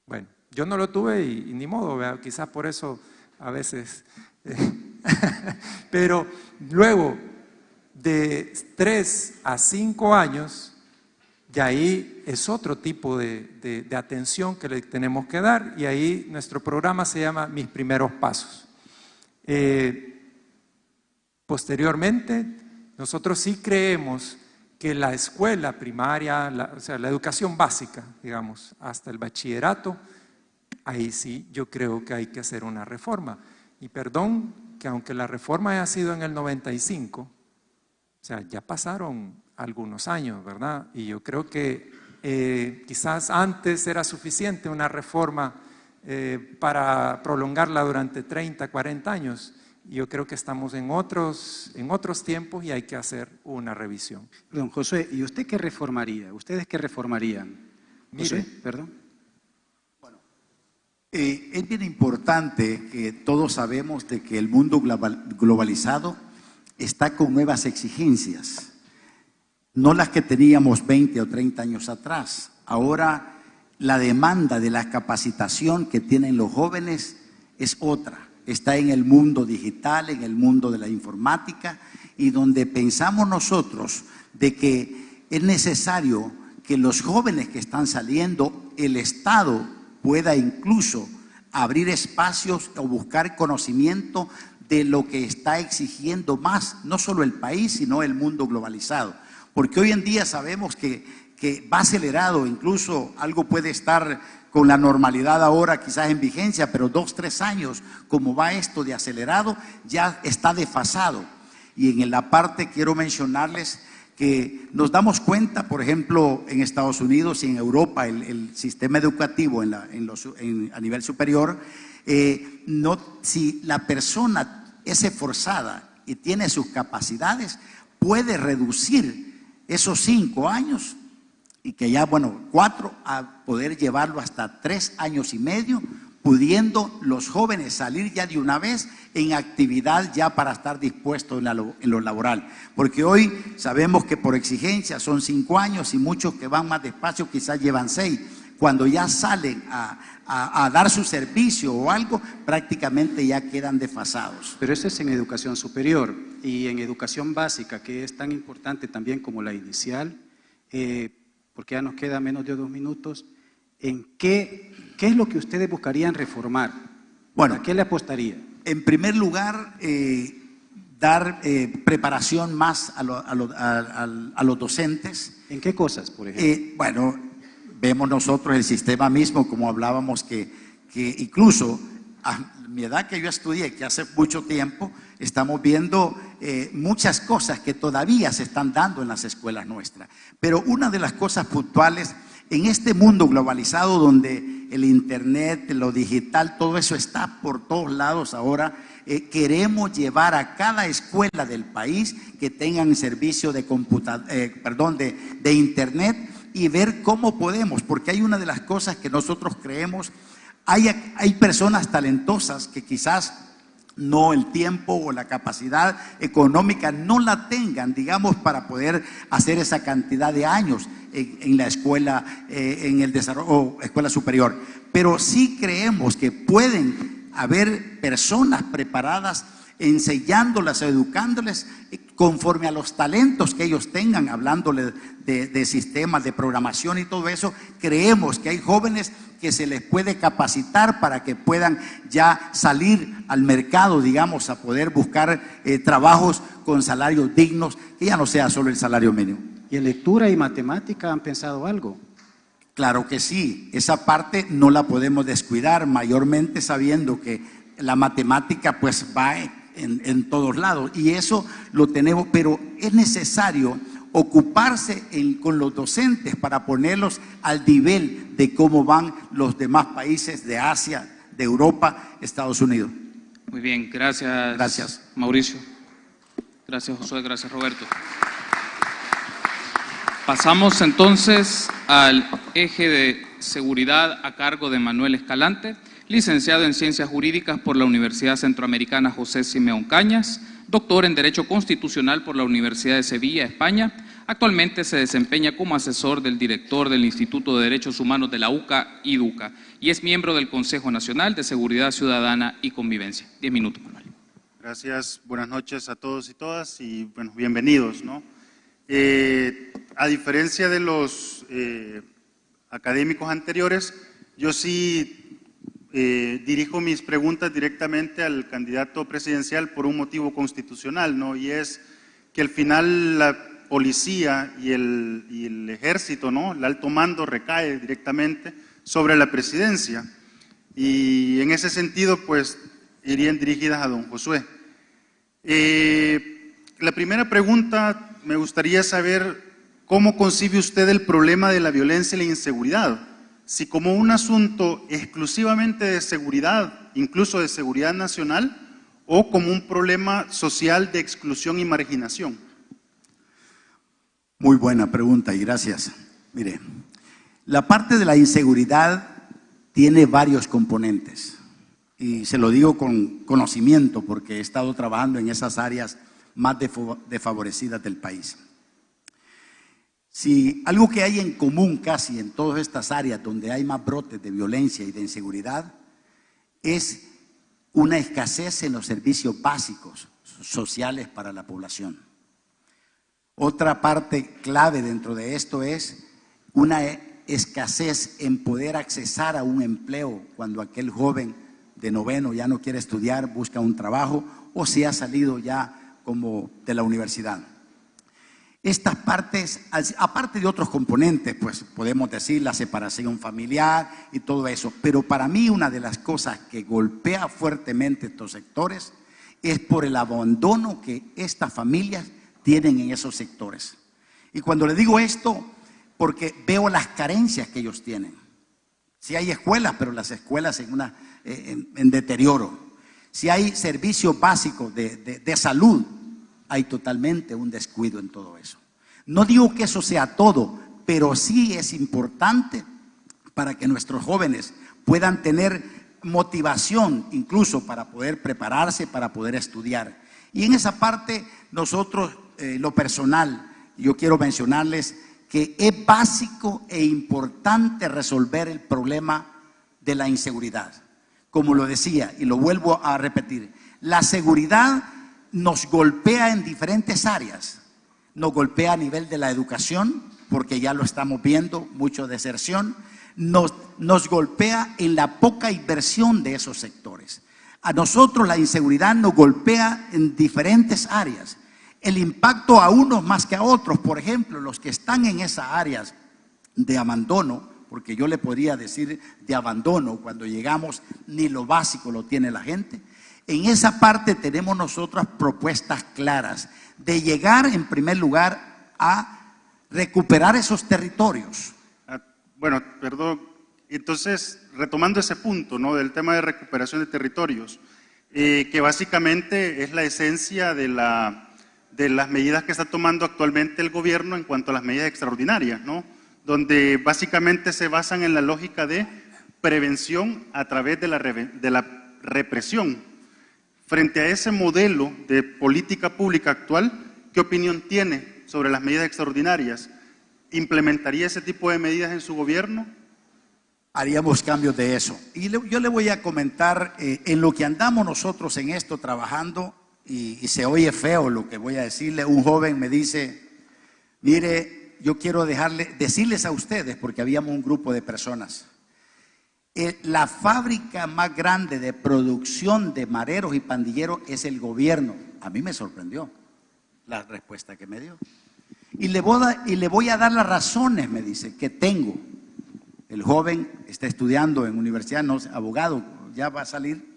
Bueno, yo no lo tuve y ni modo, ¿verdad? Quizás por eso a veces. Pero luego de 3 a 5 años, de ahí es otro tipo de atención que le tenemos que dar, y ahí nuestro programa se llama Mis Primeros Pasos. Posteriormente, nosotros sí creemos que la escuela primaria, o sea, la educación básica, digamos, hasta el bachillerato, ahí sí yo creo que hay que hacer una reforma. Y perdón que aunque la reforma haya sido en el 95, o sea, ya pasaron algunos años, ¿verdad? Y yo creo que quizás antes era suficiente una reforma para prolongarla durante 30, 40 años. Yo creo que estamos en otros tiempos y hay que hacer una revisión. Perdón, Josué, ¿y usted qué reformaría? ¿Ustedes qué reformarían? Josué, perdón. Bueno, es bien importante que todos sabemos de que el mundo globalizado está con nuevas exigencias, no las que teníamos 20 o 30 años atrás. Ahora la demanda de la capacitación que tienen los jóvenes es otra. Está en el mundo digital, en el mundo de la informática, y donde pensamos nosotros de que es necesario que los jóvenes que están saliendo, el Estado pueda incluso abrir espacios o buscar conocimiento de lo que está exigiendo más, no solo el país, sino el mundo globalizado. Porque hoy en día sabemos que va acelerado, incluso algo puede estar con la normalidad ahora quizás en vigencia, pero 2, 3 años, como va esto de acelerado, ya está desfasado. Y en la parte quiero mencionarles que nos damos cuenta, por ejemplo, en Estados Unidos y en Europa, el sistema educativo a nivel superior, si la persona es esforzada y tiene sus capacidades, puede reducir esos 5 años y que ya, 4, a poder llevarlo hasta 3 años y medio, pudiendo los jóvenes salir ya de una vez en actividad ya para estar dispuestos en lo laboral. Porque hoy sabemos que por exigencia son 5 años y muchos que van más despacio quizás llevan 6. Cuando ya salen a dar su servicio o algo, prácticamente ya quedan desfasados. Pero eso es en educación superior y en educación básica, que es tan importante también como la inicial, porque ya nos queda menos de 2 minutos. ¿En qué es lo que ustedes buscarían reformar? Bueno, ¿a qué le apostaría? En primer lugar, dar preparación más a los docentes. ¿En qué cosas, por ejemplo? Vemos nosotros el sistema mismo, como hablábamos, que incluso a mi edad que yo estudié, que hace mucho tiempo, estamos viendo muchas cosas que todavía se están dando en las escuelas nuestras. Pero una de las cosas puntuales, en este mundo globalizado donde el internet, lo digital, todo eso está por todos lados ahora, queremos llevar a cada escuela del país que tengan servicio de internet y ver cómo podemos, porque hay una de las cosas que nosotros creemos, hay personas talentosas que quizás no el tiempo o la capacidad económica no la tengan, digamos, para poder hacer esa cantidad de años en la escuela, en el desarrollo o escuela superior. Pero sí creemos que pueden haber personas preparadas enseñándolas, educándoles conforme a los talentos que ellos tengan, hablándole de sistemas de programación y todo eso. Creemos que hay jóvenes que se les puede capacitar para que puedan ya salir al mercado, digamos, a poder buscar trabajos con salarios dignos, que ya no sea solo el salario mínimo. ¿Y en lectura y matemática han pensado algo? Claro que sí, esa parte no la podemos descuidar, mayormente sabiendo que la matemática pues va en todos lados y eso lo tenemos, pero es necesario ocuparse con los docentes para ponerlos al nivel de cómo van los demás países de Asia, de Europa, Estados Unidos. Muy bien, gracias. Gracias. Mauricio. Gracias, Josué. Gracias, Roberto. Pasamos entonces al eje de seguridad a cargo de Manuel Escalante, licenciado en Ciencias Jurídicas por la Universidad Centroamericana José Simeón Cañas, doctor en Derecho Constitucional por la Universidad de Sevilla, España. Actualmente se desempeña como asesor del director del Instituto de Derechos Humanos de la UCA y DUCA y es miembro del Consejo Nacional de Seguridad Ciudadana y Convivencia. 10 minutos, Manuel. Gracias, buenas noches a todos y todas y bueno, bienvenidos, ¿no? A diferencia de los académicos anteriores, yo sí dirijo mis preguntas directamente al candidato presidencial por un motivo constitucional, ¿no? Y es que al final la policía y el ejército, ¿no? El alto mando recae directamente sobre la presidencia. Y en ese sentido, pues, irían dirigidas a don Josué. La primera pregunta, me gustaría saber cómo concibe usted el problema de la violencia y la inseguridad. Si como un asunto exclusivamente de seguridad, incluso de seguridad nacional, o como un problema social de exclusión y marginación. Muy buena pregunta y gracias. Mire, la parte de la inseguridad tiene varios componentes y se lo digo con conocimiento porque he estado trabajando en esas áreas más desfavorecidas del país. Si algo que hay en común casi en todas estas áreas donde hay más brotes de violencia y de inseguridad es una escasez en los servicios básicos sociales para la población. Otra parte clave dentro de esto es una escasez en poder accesar a un empleo cuando aquel joven de noveno ya no quiere estudiar, busca un trabajo o si ha salido ya como de la universidad. Estas partes, aparte de otros componentes, pues podemos decir la separación familiar y todo eso, pero para mí una de las cosas que golpea fuertemente estos sectores es por el abandono que estas familias tienen en esos sectores. Y cuando le digo esto, porque veo las carencias que ellos tienen. Si hay escuelas, pero las escuelas en deterioro. Si hay servicios básicos de salud, hay totalmente un descuido en todo eso. No digo que eso sea todo, pero sí es importante para que nuestros jóvenes puedan tener motivación incluso para poder prepararse, para poder estudiar. Y en esa parte nosotros, lo personal, yo quiero mencionarles que es básico e importante resolver el problema de la inseguridad. Como lo decía y lo vuelvo a repetir, la seguridad nos golpea en diferentes áreas. Nos golpea a nivel de la educación, porque ya lo estamos viendo, mucha deserción. Nos golpea en la poca inversión de esos sectores. A nosotros la inseguridad nos golpea en diferentes áreas. El impacto a unos más que a otros, por ejemplo, los que están en esas áreas de abandono, porque yo le podría decir de abandono, cuando llegamos ni lo básico lo tiene la gente. En esa parte tenemos nosotras propuestas claras de llegar en primer lugar a recuperar esos territorios. Bueno, perdón, entonces retomando ese punto, ¿no?, del tema de recuperación de territorios, que básicamente es la esencia de las medidas que está tomando actualmente el gobierno en cuanto a las medidas extraordinarias, ¿no?, donde básicamente se basan en la lógica de prevención a través de la represión. Frente a ese modelo de política pública actual, ¿qué opinión tiene sobre las medidas extraordinarias? ¿Implementaría ese tipo de medidas en su gobierno? Haríamos cambios de eso. Y yo le voy a comentar en lo que andamos nosotros en esto trabajando, y se oye feo lo que voy a decirle. Un joven me dice, mire, yo quiero decirles a ustedes, porque habíamos un grupo de personas, la fábrica más grande de producción de mareros y pandilleros es el gobierno. A mí me sorprendió la respuesta que me dio. Y le voy a dar las razones, me dice, que tengo. El joven está estudiando en universidad, no es abogado, ya va a salir.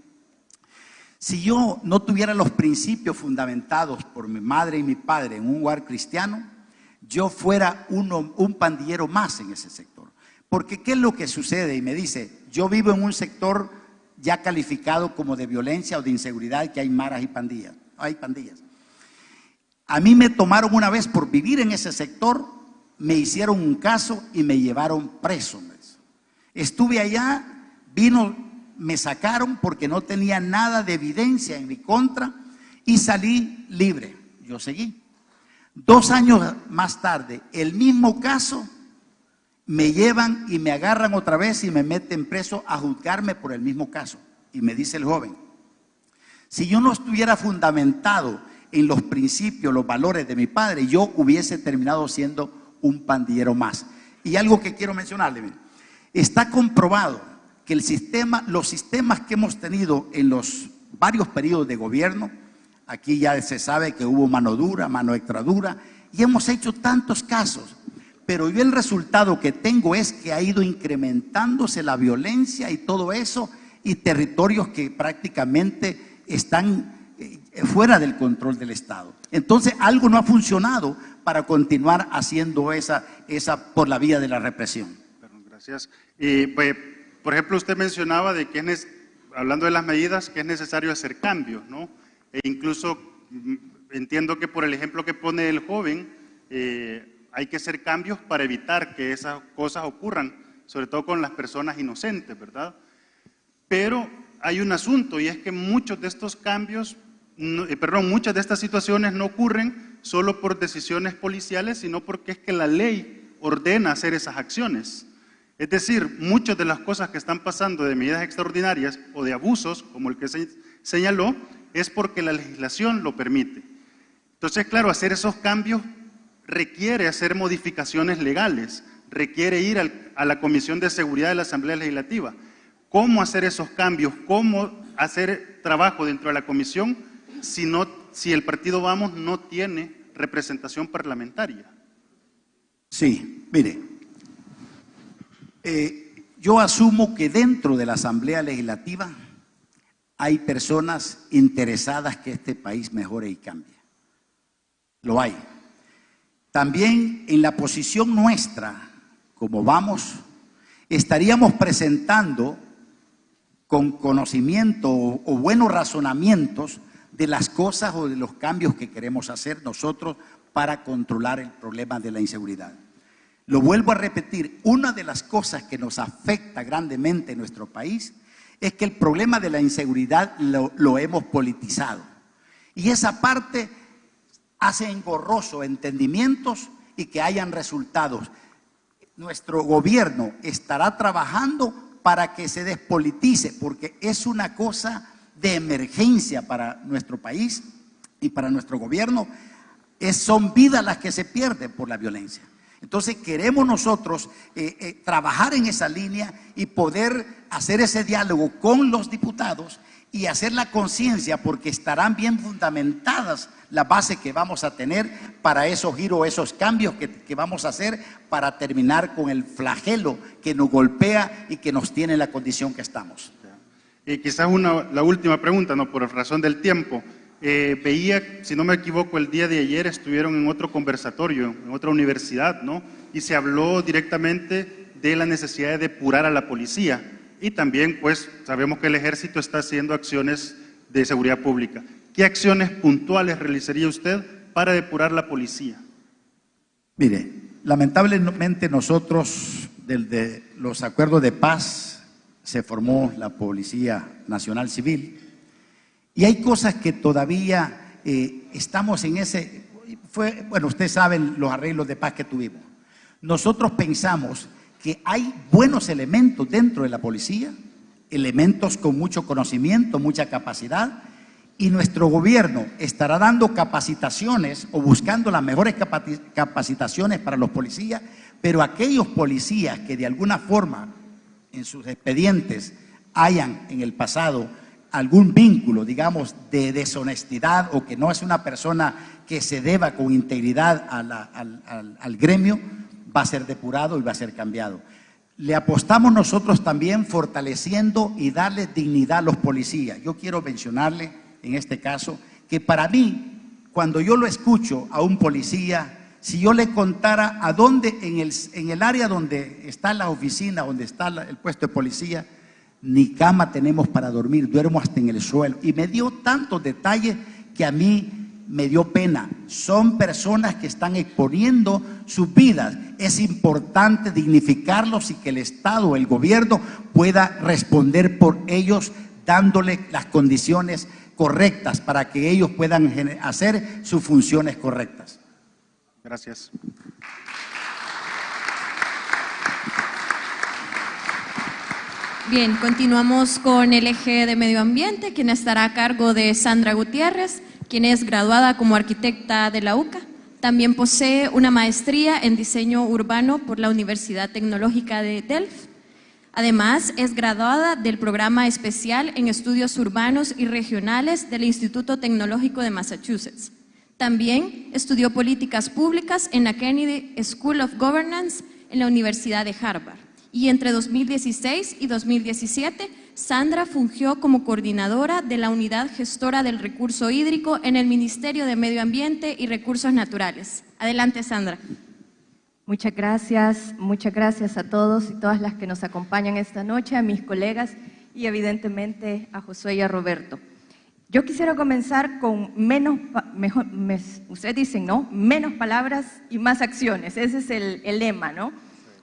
Si yo no tuviera los principios fundamentados por mi madre y mi padre en un hogar cristiano, yo fuera un pandillero más en ese sector. Porque ¿qué es lo que sucede? Y me dice, yo vivo en un sector ya calificado como de violencia o de inseguridad, que hay maras y pandillas. Hay pandillas. A mí me tomaron una vez por vivir en ese sector, me hicieron un caso y me llevaron preso. Estuve allá, me sacaron porque no tenía nada de evidencia en mi contra y salí libre. Yo seguí. 2 años más tarde, el mismo caso, me llevan y me agarran otra vez y me meten preso a juzgarme por el mismo caso. Y me dice el joven, si yo no estuviera fundamentado en los principios, los valores de mi padre, yo hubiese terminado siendo un pandillero más. Y algo que quiero mencionarle, está comprobado que los sistemas que hemos tenido en los varios periodos de gobierno, aquí ya se sabe que hubo mano dura, mano extra dura, y hemos hecho tantos casos, pero yo el resultado que tengo es que ha ido incrementándose la violencia y todo eso, y territorios que prácticamente están fuera del control del Estado. Entonces algo no ha funcionado para continuar haciendo esa por la vía de la represión. Gracias. Pues, por ejemplo, usted mencionaba de que hablando de las medidas, que es necesario hacer cambios, ¿no? E incluso entiendo que por el ejemplo que pone el joven, hay que hacer cambios para evitar que esas cosas ocurran, sobre todo con las personas inocentes, ¿verdad? Pero hay un asunto, y es que muchos de estos cambios muchas de estas situaciones no ocurren solo por decisiones policiales, sino porque es que la ley ordena hacer esas acciones. Es decir, muchas de las cosas que están pasando de medidas extraordinarias o de abusos, como el que se señaló, es porque la legislación lo permite. Entonces, claro, hacer esos cambios requiere hacer modificaciones legales, requiere ir a la Comisión de Seguridad de la Asamblea Legislativa. ¿Cómo hacer esos cambios? ¿Cómo hacer trabajo dentro de la comisión si el partido Vamos no tiene representación parlamentaria? Sí, mire, yo asumo que dentro de la Asamblea Legislativa hay personas interesadas que este país mejore y cambie. Lo hay. También en la posición nuestra, como Vamos, estaríamos presentando con conocimiento o buenos razonamientos de las cosas o de los cambios que queremos hacer nosotros para controlar el problema de la inseguridad. Lo vuelvo a repetir, una de las cosas que nos afecta grandemente en nuestro país es que el problema de la inseguridad lo hemos politizado. Y esa parte hace engorroso entendimientos y que hayan resultados. Nuestro gobierno estará trabajando para que se despolitice, porque es una cosa de emergencia para nuestro país y para nuestro gobierno. Son vidas las que se pierden por la violencia. Entonces queremos nosotros trabajar en esa línea y poder hacer ese diálogo con los diputados y hacer la conciencia, porque estarán bien fundamentadas la base que vamos a tener para esos giros, esos cambios que vamos a hacer para terminar con el flagelo que nos golpea y que nos tiene en la condición que estamos. Quizás la última pregunta, no por razón del tiempo. Veía, si no me equivoco, el día de ayer estuvieron en otro conversatorio, en otra universidad, ¿no? Y se habló directamente de la necesidad de depurar a la policía. Y también, pues, sabemos que el ejército está haciendo acciones de seguridad pública. ¿Qué acciones puntuales realizaría usted para depurar la policía? Mire, lamentablemente nosotros, desde los acuerdos de paz, se formó la Policía Nacional Civil. Y hay cosas que todavía estamos en ese... Bueno, ustedes saben los arreglos de paz que tuvimos. Nosotros pensamos que hay buenos elementos dentro de la policía, elementos con mucho conocimiento, mucha capacidad, y nuestro gobierno estará dando capacitaciones o buscando las mejores capacitaciones para los policías, pero aquellos policías que de alguna forma en sus expedientes hayan en el pasado algún vínculo, digamos, de deshonestidad o que no es una persona que se deba con integridad al gremio, va a ser depurado y va a ser cambiado. Le apostamos nosotros también fortaleciendo y darle dignidad a los policías. Yo quiero mencionarle en este caso que para mí, cuando yo lo escucho a un policía, si yo le contara a dónde, en el área donde está la oficina, donde está el puesto de policía, ni cama tenemos para dormir, duermo hasta en el suelo. Y me dio tantos detalles que a mí me dio pena. Son personas que están exponiendo sus vidas. Es importante dignificarlos y que el Estado, el gobierno, pueda responder por ellos, dándole las condiciones correctas para que ellos puedan hacer sus funciones correctas. Gracias. Bien, continuamos con el eje de medio ambiente, quien estará a cargo de Sandra Gutiérrez, quien es graduada como arquitecta de la UCA. También posee una maestría en diseño urbano por la Universidad Tecnológica de Delft. Además, es graduada del programa especial en estudios urbanos y regionales del Instituto Tecnológico de Massachusetts. También estudió políticas públicas en la Kennedy School of Governance en la Universidad de Harvard. Y entre 2016 y 2017, Sandra fungió como coordinadora de la Unidad Gestora del Recurso Hídrico en el Ministerio de Medio Ambiente y Recursos Naturales. Adelante, Sandra. Muchas gracias a todos y todas las que nos acompañan esta noche, a mis colegas y evidentemente a Josué y a Roberto. Yo quisiera comenzar con ustedes dicen, ¿no? Menos palabras y más acciones, ese es el lema, ¿no?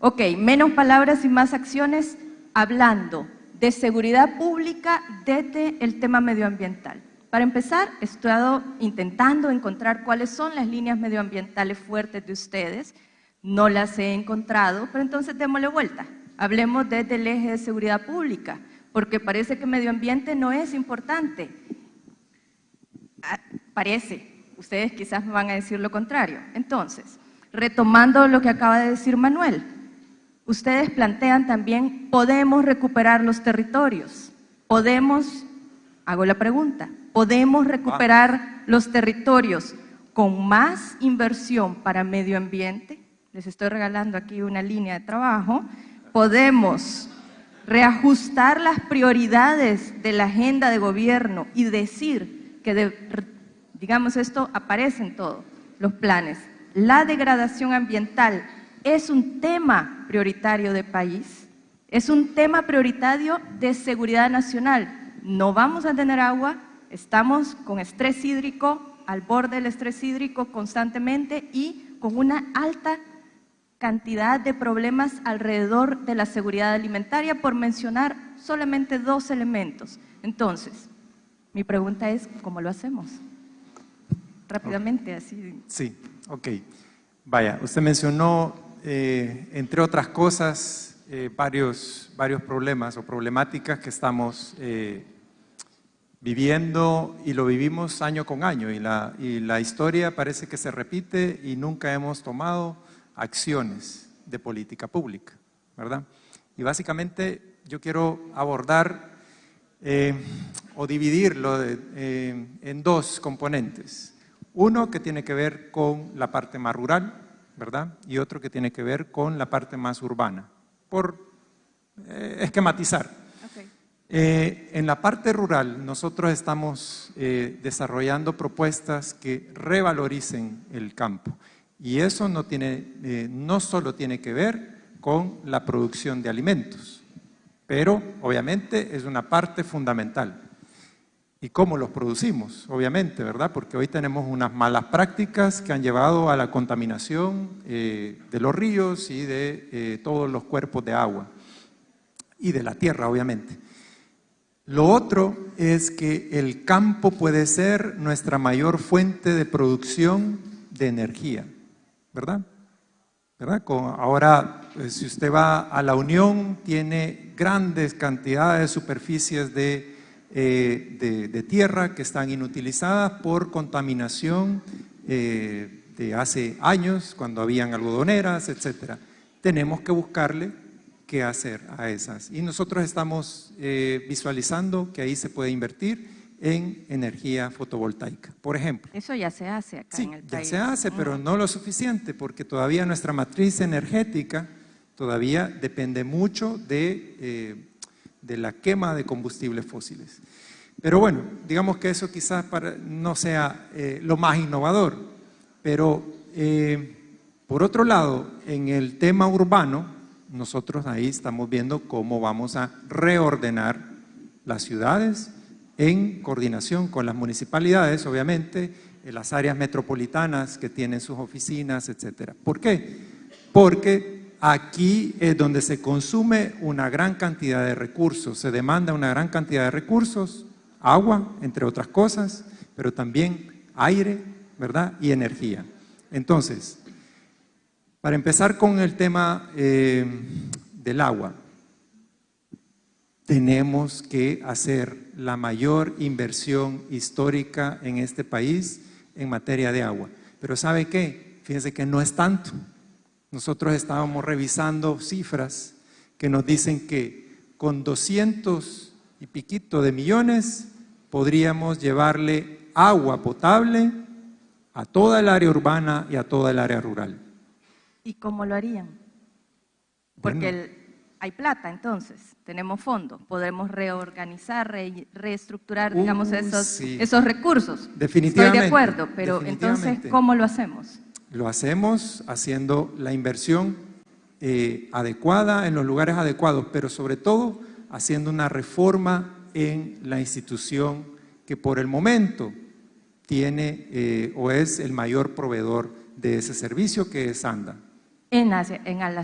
Ok, menos palabras y más acciones hablando de seguridad pública desde el tema medioambiental. Para empezar, he estado intentando encontrar cuáles son las líneas medioambientales fuertes de ustedes. No las he encontrado, pero entonces démosle vuelta. Hablemos desde el eje de seguridad pública, porque parece que medio ambiente no es importante. Parece, ustedes quizás me van a decir lo contrario. Entonces, retomando lo que acaba de decir Manuel, ustedes plantean también, ¿podemos recuperar los territorios? ¿Podemos, hago la pregunta, ¿podemos recuperar los territorios con más inversión para medio ambiente? Les estoy regalando aquí una línea de trabajo. ¿Podemos reajustar las prioridades de la agenda de gobierno y decir que, digamos, esto aparece en todos los planes? La degradación ambiental es un tema prioritario de país, es un tema prioritario de seguridad nacional. No vamos a tener agua, estamos con estrés hídrico, al borde del estrés hídrico constantemente y con una alta cantidad de problemas alrededor de la seguridad alimentaria, por mencionar solamente 2 elementos. Entonces, mi pregunta es, ¿cómo lo hacemos? Rápidamente, así. Sí, ok. Vaya, usted mencionó, entre otras cosas, varios problemas o problemáticas que estamos viviendo y lo vivimos año con año y la historia parece que se repite y nunca hemos tomado acciones de política pública, ¿verdad? Y básicamente yo quiero abordar o dividirlo en 2 componentes. Uno que tiene que ver con la parte más rural, ¿verdad? Y otro que tiene que ver con la parte más urbana, por esquematizar. Okay. En la parte rural nosotros estamos desarrollando propuestas que revaloricen el campo. Y eso no solo tiene que ver con la producción de alimentos, pero obviamente es una parte fundamental. ¿Y cómo los producimos? Obviamente, ¿verdad? Porque hoy tenemos unas malas prácticas que han llevado a la contaminación de los ríos y de todos los cuerpos de agua y de la tierra, obviamente. Lo otro es que el campo puede ser nuestra mayor fuente de producción de energía, ¿verdad? Ahora, si usted va a La Unión, tiene grandes cantidades de superficies de tierra que están inutilizadas por contaminación de hace años, cuando habían algodoneras, etcétera. Tenemos que buscarle qué hacer a esas. Y nosotros estamos visualizando que ahí se puede invertir en energía fotovoltaica, por ejemplo. Eso ya se hace acá en el país. Sí, ya se hace, pero no lo suficiente, porque todavía nuestra matriz energética todavía depende mucho de la quema de combustibles fósiles. Pero bueno, digamos que eso quizás no sea lo más innovador, pero por otro lado, en el tema urbano, nosotros ahí estamos viendo cómo vamos a reordenar las ciudades en coordinación con las municipalidades, obviamente, en las áreas metropolitanas que tienen sus oficinas, etcétera. ¿Por qué? Porque aquí es donde se consume una gran cantidad de recursos, se demanda una gran cantidad de recursos, agua, entre otras cosas, pero también aire, ¿verdad? Y energía. Entonces, para empezar con el tema del agua, tenemos que hacer la mayor inversión histórica en este país en materia de agua. Pero ¿sabe qué? Fíjense que no es tanto. Nosotros estábamos revisando cifras que nos dicen que con 200 y piquito de millones podríamos llevarle agua potable a toda el área urbana y a toda el área rural. ¿Y cómo lo harían? Porque hay plata, entonces, tenemos fondos, podemos reorganizar, reestructurar, digamos, esos recursos. Definitivamente. Estoy de acuerdo, pero entonces, ¿cómo lo hacemos? Lo hacemos haciendo la inversión adecuada en los lugares adecuados, pero sobre todo haciendo una reforma en la institución que por el momento tiene o es el mayor proveedor de ese servicio, que es ANDA. En las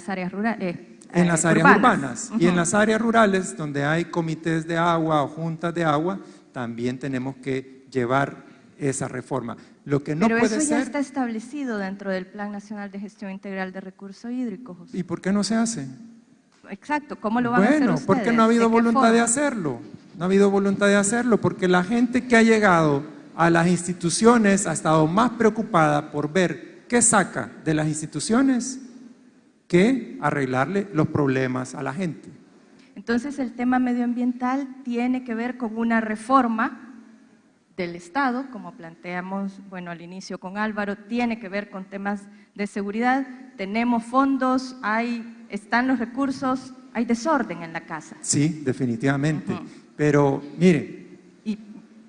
áreas rurales. En las áreas urbanas. Y en las áreas rurales, donde hay comités de agua o juntas de agua, también tenemos que llevar esa reforma. Lo que no Pero puede eso ya ser, está establecido dentro del Plan Nacional de Gestión Integral de Recursos Hídricos, José. ¿y por qué no se hace? Exacto, ¿cómo lo van a hacer Bueno, ustedes? porque no ha habido ¿De qué voluntad de forma? hacerlo. No ha habido voluntad de hacerlo, porque la gente que ha llegado a las instituciones ha estado más preocupada por ver qué saca de las instituciones que arreglarle los problemas a la gente. Entonces, el tema medioambiental tiene que ver con una reforma del Estado, como planteamos, bueno, al inicio con Álvaro, tiene que ver con temas de seguridad, tenemos fondos, están los recursos, hay desorden en la casa. Sí, definitivamente. Pero, mire. Y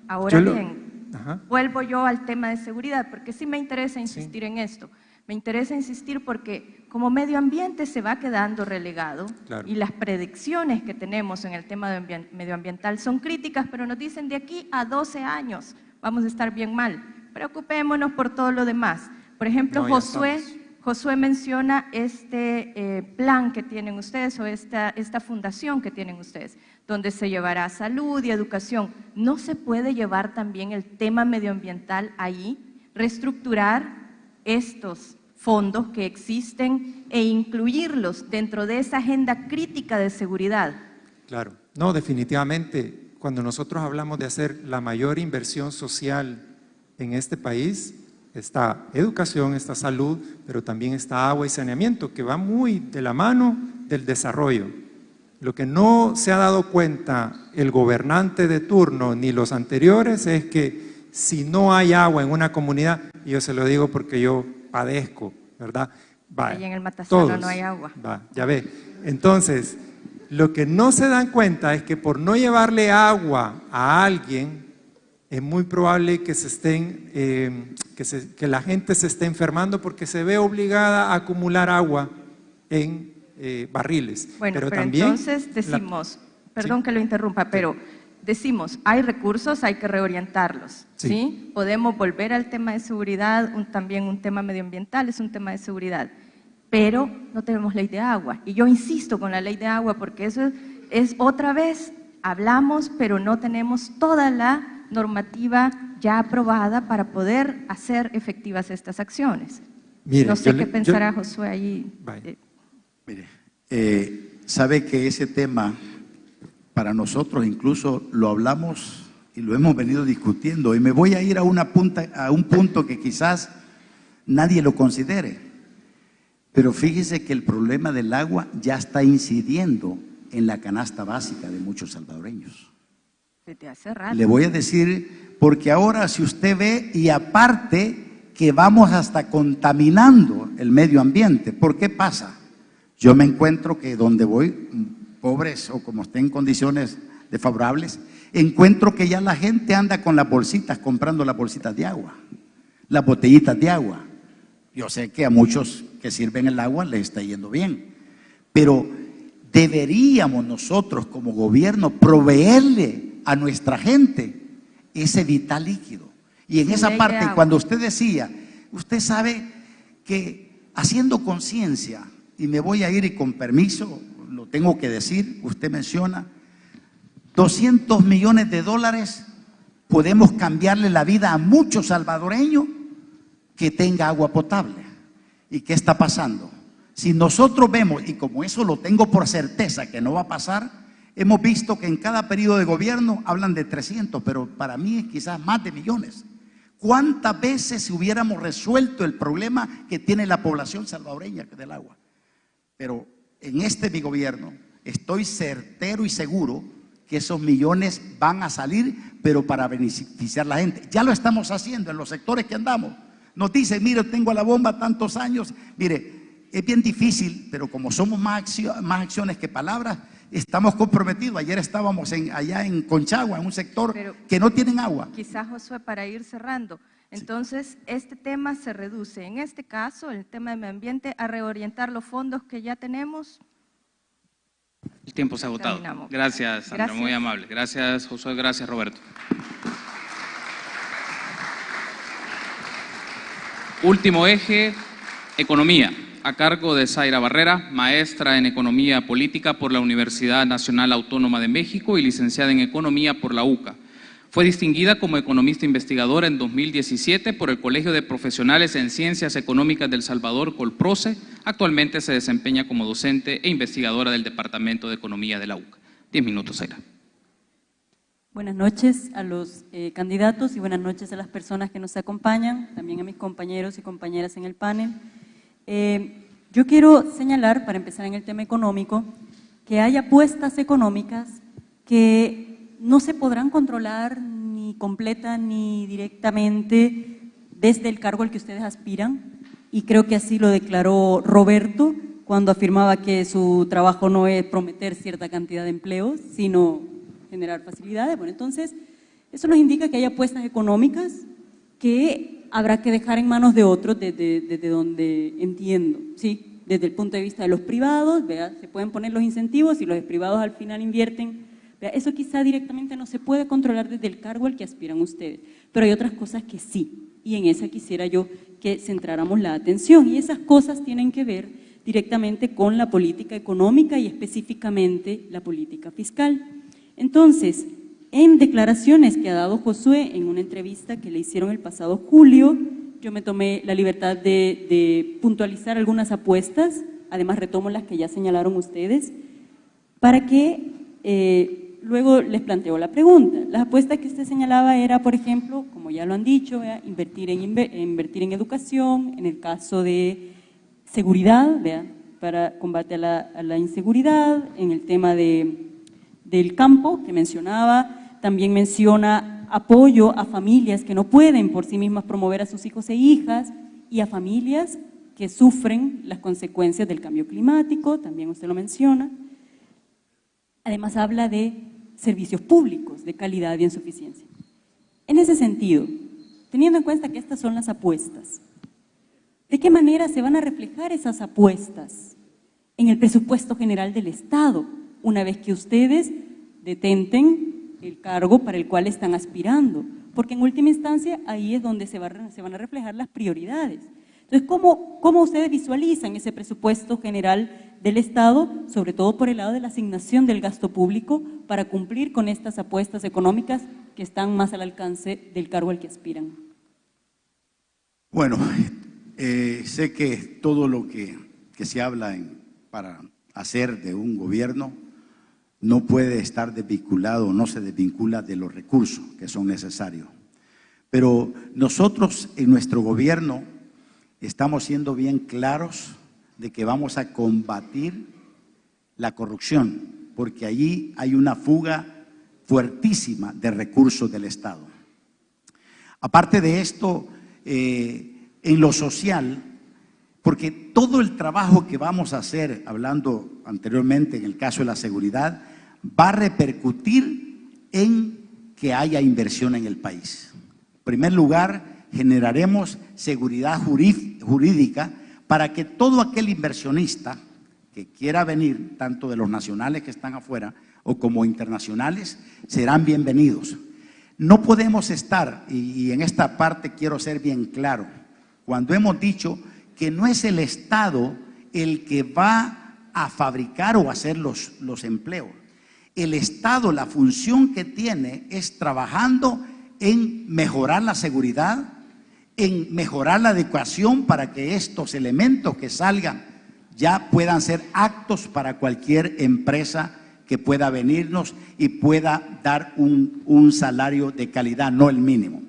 ahora bien, Ajá. vuelvo yo al tema de seguridad, porque sí me interesa insistir en esto. Me interesa insistir porque como medio ambiente se va quedando relegado, claro, y las predicciones que tenemos en el tema medioambiental son críticas, pero nos dicen de aquí a 12 años vamos a estar bien mal. Preocupémonos por todo lo demás. Por ejemplo, No, Josué menciona este plan que tienen ustedes o esta fundación que tienen ustedes, donde se llevará salud y educación. ¿No se puede llevar también el tema medioambiental ahí? Reestructurar estos fondos que existen e incluirlos dentro de esa agenda crítica de seguridad. Claro, no, definitivamente, cuando nosotros hablamos de hacer la mayor inversión social en este país, está educación, está salud, pero también está agua y saneamiento, que va muy de la mano del desarrollo. Lo que no se ha dado cuenta el gobernante de turno ni los anteriores es que si no hay agua en una comunidad, y yo se lo digo porque yo padezco, ¿verdad? Ahí en el Matasano no hay agua. Ya ve. Entonces, lo que no se dan cuenta es que por no llevarle agua a alguien, es muy probable que que la gente se esté enfermando porque se ve obligada a acumular agua en barriles. Bueno, pero también entonces decimos, perdón que lo interrumpa, pero decimos, hay recursos, hay que reorientarlos, ¿sí? Podemos volver al tema de seguridad, también un tema medioambiental es un tema de seguridad, pero no tenemos ley de agua. Y yo insisto con la ley de agua porque eso es otra vez, hablamos, pero no tenemos toda la normativa ya aprobada para poder hacer efectivas estas acciones. Mire, no sé qué pensará Josué ahí. Mire, sabe que ese tema para nosotros incluso lo hablamos y lo hemos venido discutiendo, y me voy a ir a un punto que quizás nadie lo considere, pero fíjese que el problema del agua ya está incidiendo en la canasta básica de muchos salvadoreños. Desde hace rato. Le voy a decir, porque ahora si usted ve, y aparte que vamos hasta contaminando el medio ambiente, ¿por qué pasa? Yo me encuentro que donde voy, pobres o como estén en condiciones desfavorables, encuentro que ya la gente anda con las bolsitas, comprando las bolsitas de agua, las botellitas de agua. Yo sé que a muchos que sirven el agua les está yendo bien, pero deberíamos nosotros como gobierno proveerle a nuestra gente ese vital líquido. Y en esa parte, cuando usted decía, usted sabe que haciendo conciencia, y me voy a ir y con permiso, lo tengo que decir, usted menciona, 200 millones de dólares, podemos cambiarle la vida a muchos salvadoreños que tenga agua potable. ¿Y qué está pasando? Si nosotros vemos, y como eso lo tengo por certeza que no va a pasar, hemos visto que en cada periodo de gobierno hablan de 300, pero para mí es quizás más de millones. ¿Cuántas veces si hubiéramos resuelto el problema que tiene la población salvadoreña del agua? Pero en mi gobierno estoy certero y seguro que esos millones van a salir, pero para beneficiar a la gente. Ya lo estamos haciendo en los sectores que andamos. Nos dicen, mire, tengo la bomba tantos años. Mire, es bien difícil, pero como somos más acciones que palabras, estamos comprometidos. Ayer estábamos allá en Conchagua, en un sector que no tienen agua. Quizás, Josué, para ir cerrando. Entonces, este tema se reduce, en este caso, el tema de medio ambiente, a reorientar los fondos que ya tenemos. El tiempo se ha agotado. Terminamos. Gracias, Sandra, Gracias. muy amable. Gracias, Josué, gracias, Roberto. Último eje, economía, a cargo de Zaira Barrera, maestra en Economía Política por la Universidad Nacional Autónoma de México y licenciada en Economía por la UCA. Fue distinguida como economista investigadora en 2017 por el Colegio de Profesionales en Ciencias Económicas del Salvador, Colproce. Actualmente se desempeña como docente e investigadora del Departamento de Economía de la UCA. 10 minutos, Zaira. Buenas noches a los candidatos y buenas noches a las personas que nos acompañan, también a mis compañeros y compañeras en el panel. Yo quiero señalar, para empezar en el tema económico, que hay apuestas económicas que no se podrán controlar ni completa ni directamente desde el cargo al que ustedes aspiran, y creo que así lo declaró Roberto cuando afirmaba que su trabajo no es prometer cierta cantidad de empleos, sino generar facilidades. Bueno, entonces, eso nos indica que hay apuestas económicas que habrá que dejar en manos de otros desde donde entiendo, ¿sí? Desde el punto de vista de los privados, ¿vea? Se pueden poner los incentivos y los privados al final invierten. Eso quizá directamente no se puede controlar desde el cargo al que aspiran ustedes, pero hay otras cosas que sí, y en esa quisiera yo que centráramos la atención, y esas cosas tienen que ver directamente con la política económica y específicamente la política fiscal. Entonces, en declaraciones que ha dado Josué en una entrevista que le hicieron el pasado julio, yo me tomé la libertad de puntualizar algunas apuestas, además retomo las que ya señalaron ustedes, para que luego les planteo la pregunta. Las apuestas que usted señalaba era, por ejemplo, como ya lo han dicho, invertir en educación, en el caso de seguridad, para combate a la inseguridad, en el tema del campo que mencionaba, también menciona apoyo a familias que no pueden por sí mismas promover a sus hijos e hijas y a familias que sufren las consecuencias del cambio climático, también usted lo menciona. Además habla de servicios públicos de calidad y en suficiencia. En ese sentido, teniendo en cuenta que estas son las apuestas, ¿de qué manera se van a reflejar esas apuestas en el presupuesto general del Estado, una vez que ustedes detenten el cargo para el cual están aspirando? Porque en última instancia ahí es donde se van a reflejar las prioridades. Entonces, ¿cómo ustedes visualizan ese presupuesto general del Estado, sobre todo por el lado de la asignación del gasto público, para cumplir con estas apuestas económicas que están más al alcance del cargo al que aspiran? Bueno, sé que todo lo que se habla para hacer de un gobierno no puede estar desvinculado, no se desvincula de los recursos que son necesarios. Pero nosotros en nuestro gobierno estamos siendo bien claros de que vamos a combatir la corrupción, porque allí hay una fuga fuertísima de recursos del Estado. Aparte de esto, en lo social, porque todo el trabajo que vamos a hacer, hablando anteriormente en el caso de la seguridad, va a repercutir en que haya inversión en el país. En primer lugar, generaremos seguridad jurídica para que todo aquel inversionista que quiera venir, tanto de los nacionales que están afuera o como internacionales, serán bienvenidos. No podemos estar, y en esta parte quiero ser bien claro, cuando hemos dicho que no es el Estado el que va a fabricar o hacer los empleos. El Estado, la función que tiene es trabajando en mejorar la seguridad, en mejorar la adecuación para que estos elementos que salgan ya puedan ser aptos para cualquier empresa que pueda venirnos y pueda dar un salario de calidad, no el mínimo.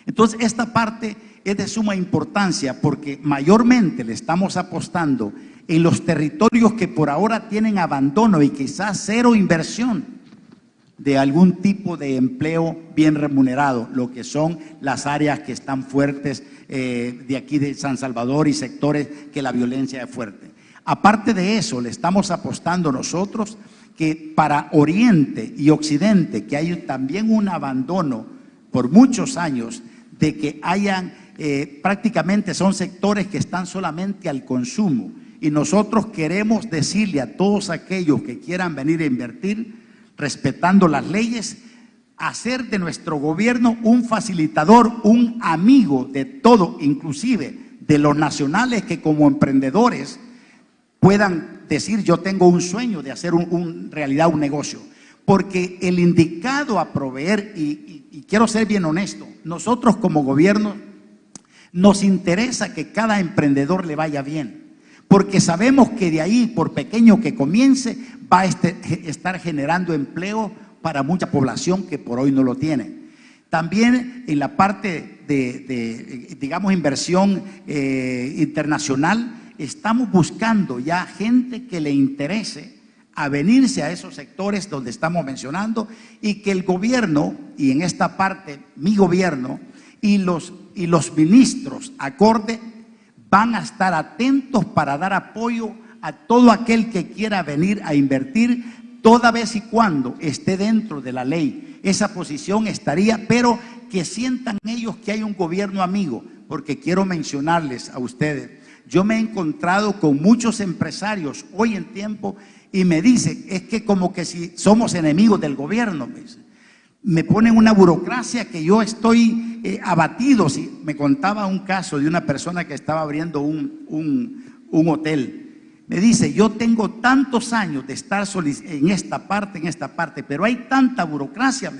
Entonces, esta parte es de suma importancia porque mayormente le estamos apostando en los territorios que por ahora tienen abandono y quizás cero inversión de algún tipo de empleo bien remunerado, lo que son las áreas que están fuertes de aquí de San Salvador y sectores que la violencia es fuerte. Aparte de eso, le estamos apostando nosotros que para Oriente y Occidente, que hay también un abandono por muchos años de que hayan, prácticamente son sectores que están solamente al consumo, y nosotros queremos decirle a todos aquellos que quieran venir a invertir, respetando las leyes, hacer de nuestro gobierno un facilitador, un amigo de todo, inclusive de los nacionales que como emprendedores puedan decir yo tengo un sueño de hacer realidad un negocio. porque el indicado a proveer, y quiero ser bien honesto, nosotros como gobierno nos interesa que cada emprendedor le vaya bien, porque sabemos que de ahí, por pequeño que comience, va a estar generando empleo para mucha población que por hoy no lo tiene. También en la parte de digamos, inversión internacional, estamos buscando ya gente que le interese a venirse a esos sectores donde estamos mencionando, y que el gobierno, y en esta parte mi gobierno y los ministros acorde, van a estar atentos para dar apoyo a todo aquel que quiera venir a invertir, toda vez y cuando esté dentro de la ley. Esa posición estaría, pero que sientan ellos que hay un gobierno amigo, porque quiero mencionarles a ustedes, yo me he encontrado con muchos empresarios hoy en tiempo y me dicen, es que como que si somos enemigos del gobierno, me ponen una burocracia que yo estoy abatido. Si me contaba un caso de una persona que estaba abriendo un hotel, me dice, yo tengo tantos años de estar en esta parte, pero hay tanta burocracia,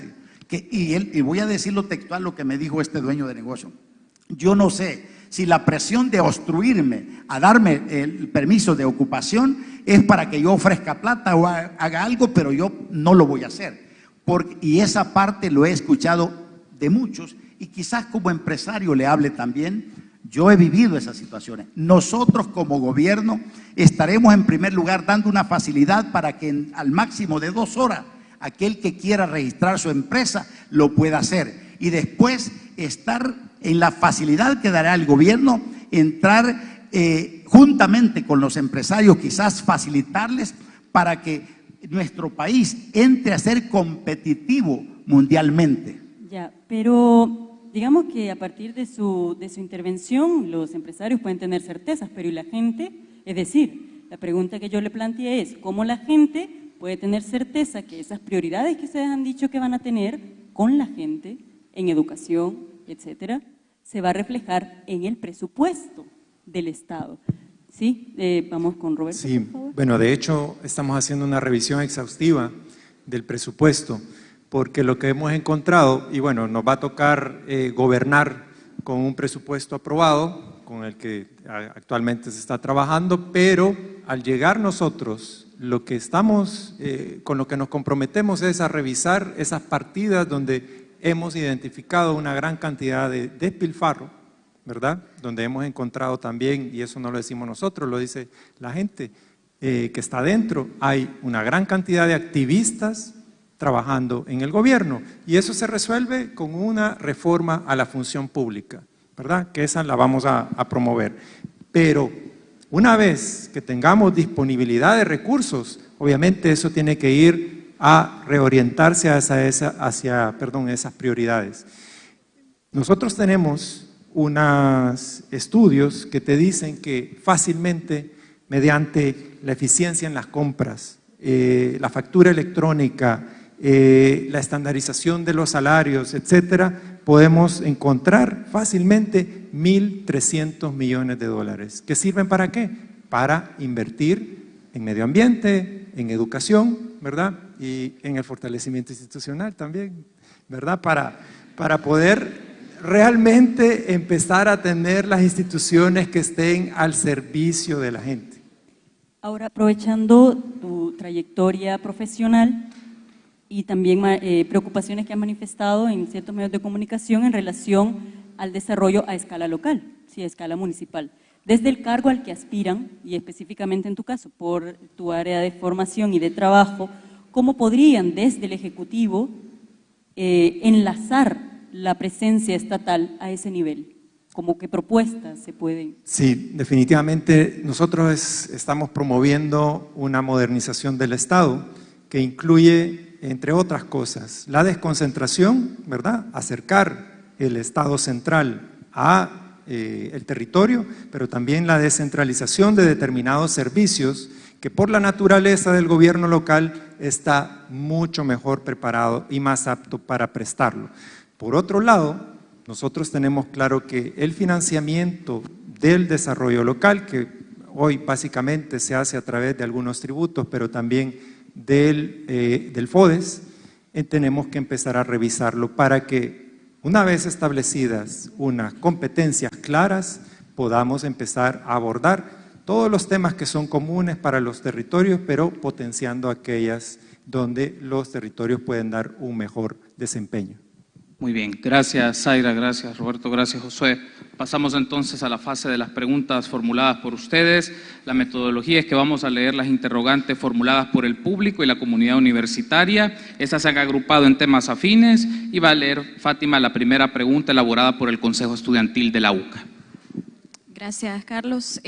y voy a decirlo textual lo que me dijo este dueño de negocio. Yo no sé si la presión de obstruirme a darme el permiso de ocupación es para que yo ofrezca plata o haga algo, pero yo no lo voy a hacer. Y esa parte lo he escuchado de muchos, y quizás como empresario le hable también. Yo he vivido esas situaciones. Nosotros como gobierno estaremos en primer lugar dando una facilidad para que al máximo de 2 horas aquel que quiera registrar su empresa lo pueda hacer, y después estar en la facilidad que dará el gobierno, entrar juntamente con los empresarios, quizás facilitarles para que nuestro país entre a ser competitivo mundialmente. Ya, pero digamos que a partir de su intervención los empresarios pueden tener certezas, pero ¿y la gente? Es decir, la pregunta que yo le planteé es, ¿cómo la gente puede tener certeza que esas prioridades que ustedes han dicho que van a tener con la gente en educación, etcétera, se va a reflejar en el presupuesto del Estado? Sí, vamos con Roberto. Sí, por favor. Bueno, de hecho estamos haciendo una revisión exhaustiva del presupuesto, porque lo que hemos encontrado, y bueno, nos va a tocar gobernar con un presupuesto aprobado, con el que actualmente se está trabajando, pero al llegar nosotros, lo que estamos, con lo que nos comprometemos es a revisar esas partidas donde hemos identificado una gran cantidad de despilfarro, ¿verdad? Donde hemos encontrado también, y eso no lo decimos nosotros, lo dice la gente que está dentro, hay una gran cantidad de activistas trabajando en el gobierno, y eso se resuelve con una reforma a la función pública, ¿verdad? Que esa la vamos a promover. Pero una vez que tengamos disponibilidad de recursos, obviamente eso tiene que ir a reorientarse hacia esas prioridades. Nosotros tenemos unos estudios que te dicen que fácilmente, mediante la eficiencia en las compras, la factura electrónica, la estandarización de los salarios, etcétera, podemos encontrar fácilmente 1.300 millones de dólares. ¿Que sirven para qué? Para invertir en medio ambiente, en educación, ¿verdad? Y en el fortalecimiento institucional también, ¿verdad? Para poder realmente empezar a tener las instituciones que estén al servicio de la gente. Ahora, aprovechando tu trayectoria profesional y también preocupaciones que has manifestado en ciertos medios de comunicación en relación al desarrollo a escala local, sí, a escala municipal. Desde el cargo al que aspiran, y específicamente en tu caso, por tu área de formación y de trabajo, ¿cómo podrían desde el Ejecutivo enlazar la presencia estatal a ese nivel? ¿Cómo qué propuestas se pueden? Sí, definitivamente nosotros estamos promoviendo una modernización del Estado que incluye, entre otras cosas, la desconcentración, ¿verdad? Acercar el Estado central a el territorio, pero también la descentralización de determinados servicios que por la naturaleza del gobierno local está mucho mejor preparado y más apto para prestarlo. Por otro lado, nosotros tenemos claro que el financiamiento del desarrollo local, que hoy básicamente se hace a través de algunos tributos, pero también del FODES, tenemos que empezar a revisarlo para que, una vez establecidas unas competencias claras, podamos empezar a abordar todos los temas que son comunes para los territorios, pero potenciando aquellas donde los territorios pueden dar un mejor desempeño. Muy bien, gracias Zaira, gracias Roberto, gracias Josué. Pasamos entonces a la fase de las preguntas formuladas por ustedes. La metodología es que vamos a leer las interrogantes formuladas por el público y la comunidad universitaria. Estas se han agrupado en temas afines y va a leer Fátima la primera pregunta elaborada por el Consejo Estudiantil de la UCA. Gracias, Carlos.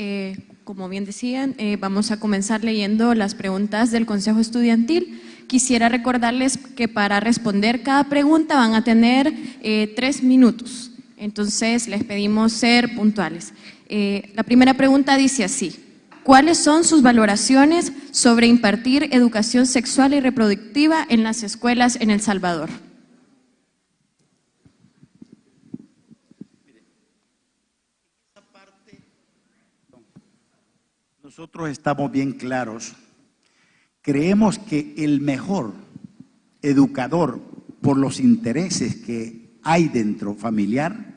Como bien decían, vamos a comenzar leyendo las preguntas del Consejo Estudiantil. Quisiera recordarles que para responder cada pregunta van a tener 3 minutos. Entonces, les pedimos ser puntuales. La primera pregunta dice así: ¿cuáles son sus valoraciones sobre impartir educación sexual y reproductiva en las escuelas en El Salvador? Nosotros estamos bien claros. Creemos que el mejor educador por los intereses que hay dentro familiar,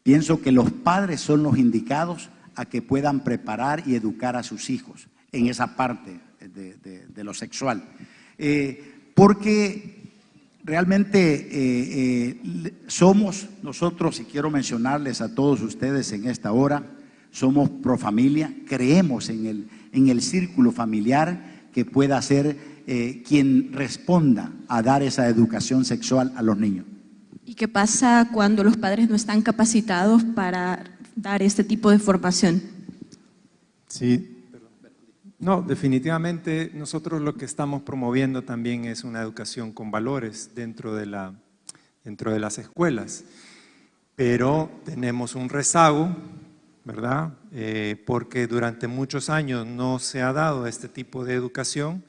pienso que los padres son los indicados a que puedan preparar y educar a sus hijos en esa parte de lo sexual. Porque realmente somos nosotros, y quiero mencionarles a todos ustedes en esta hora, somos pro familia, creemos en el círculo familiar que pueda ser quien responda a dar esa educación sexual a los niños. ¿Y qué pasa cuando los padres no están capacitados para dar este tipo de formación? Sí, no, definitivamente nosotros lo que estamos promoviendo también es una educación con valores dentro de las escuelas, pero tenemos un rezago, ¿verdad? Porque durante muchos años no se ha dado este tipo de educación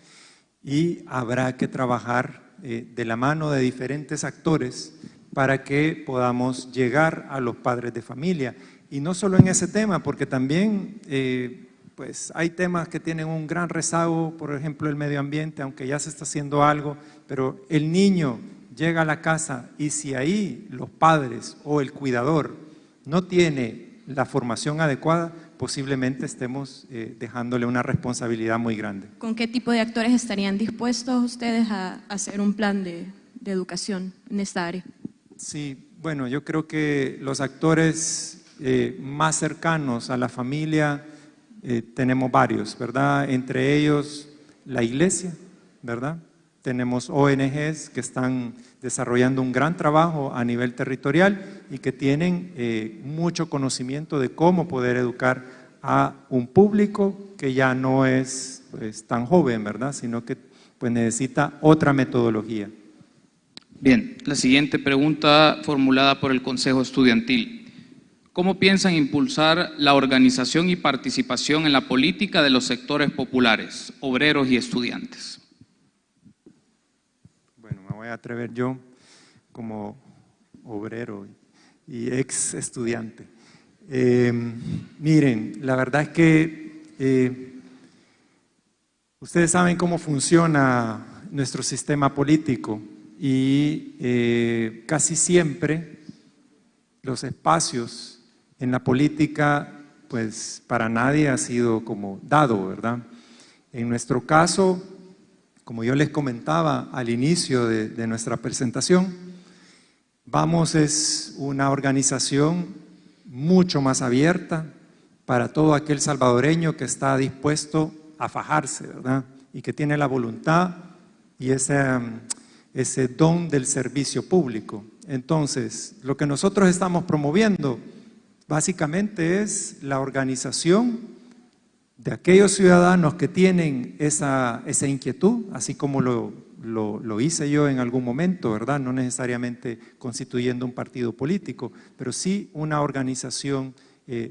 y habrá que trabajar de la mano de diferentes actores para que podamos llegar a los padres de familia. Y no solo en ese tema, porque también pues hay temas que tienen un gran rezago, por ejemplo el medio ambiente, aunque ya se está haciendo algo, pero el niño llega a la casa y si ahí los padres o el cuidador no tiene la formación adecuada, posiblemente estemos dejándole una responsabilidad muy grande. ¿Con qué tipo de actores estarían dispuestos ustedes a hacer un plan de educación en esta área? Sí, bueno, yo creo que los actores más cercanos a la familia tenemos varios, ¿verdad? Entre ellos la iglesia, ¿verdad? Tenemos ONGs que están desarrollando un gran trabajo a nivel territorial y que tienen mucho conocimiento de cómo poder educar a un público que ya no es pues, tan joven, ¿verdad? Sino que pues, necesita otra metodología. Bien, la siguiente pregunta formulada por el Consejo Estudiantil. ¿Cómo piensan impulsar la organización y participación en la política de los sectores populares, obreros y estudiantes? Voy a atrever yo como obrero y ex estudiante. Miren, la verdad es que ustedes saben cómo funciona nuestro sistema político y casi siempre los espacios en la política, pues para nadie ha sido como dado, ¿verdad? En nuestro caso, como yo les comentaba al inicio de nuestra presentación, Vamos es una organización mucho más abierta para todo aquel salvadoreño que está dispuesto a fajarse, ¿verdad? Y que tiene la voluntad y ese don del servicio público. Entonces, lo que nosotros estamos promoviendo básicamente es la organización de aquellos ciudadanos que tienen esa inquietud, así como lo hice yo en algún momento, ¿verdad? No necesariamente constituyendo un partido político, pero sí una organización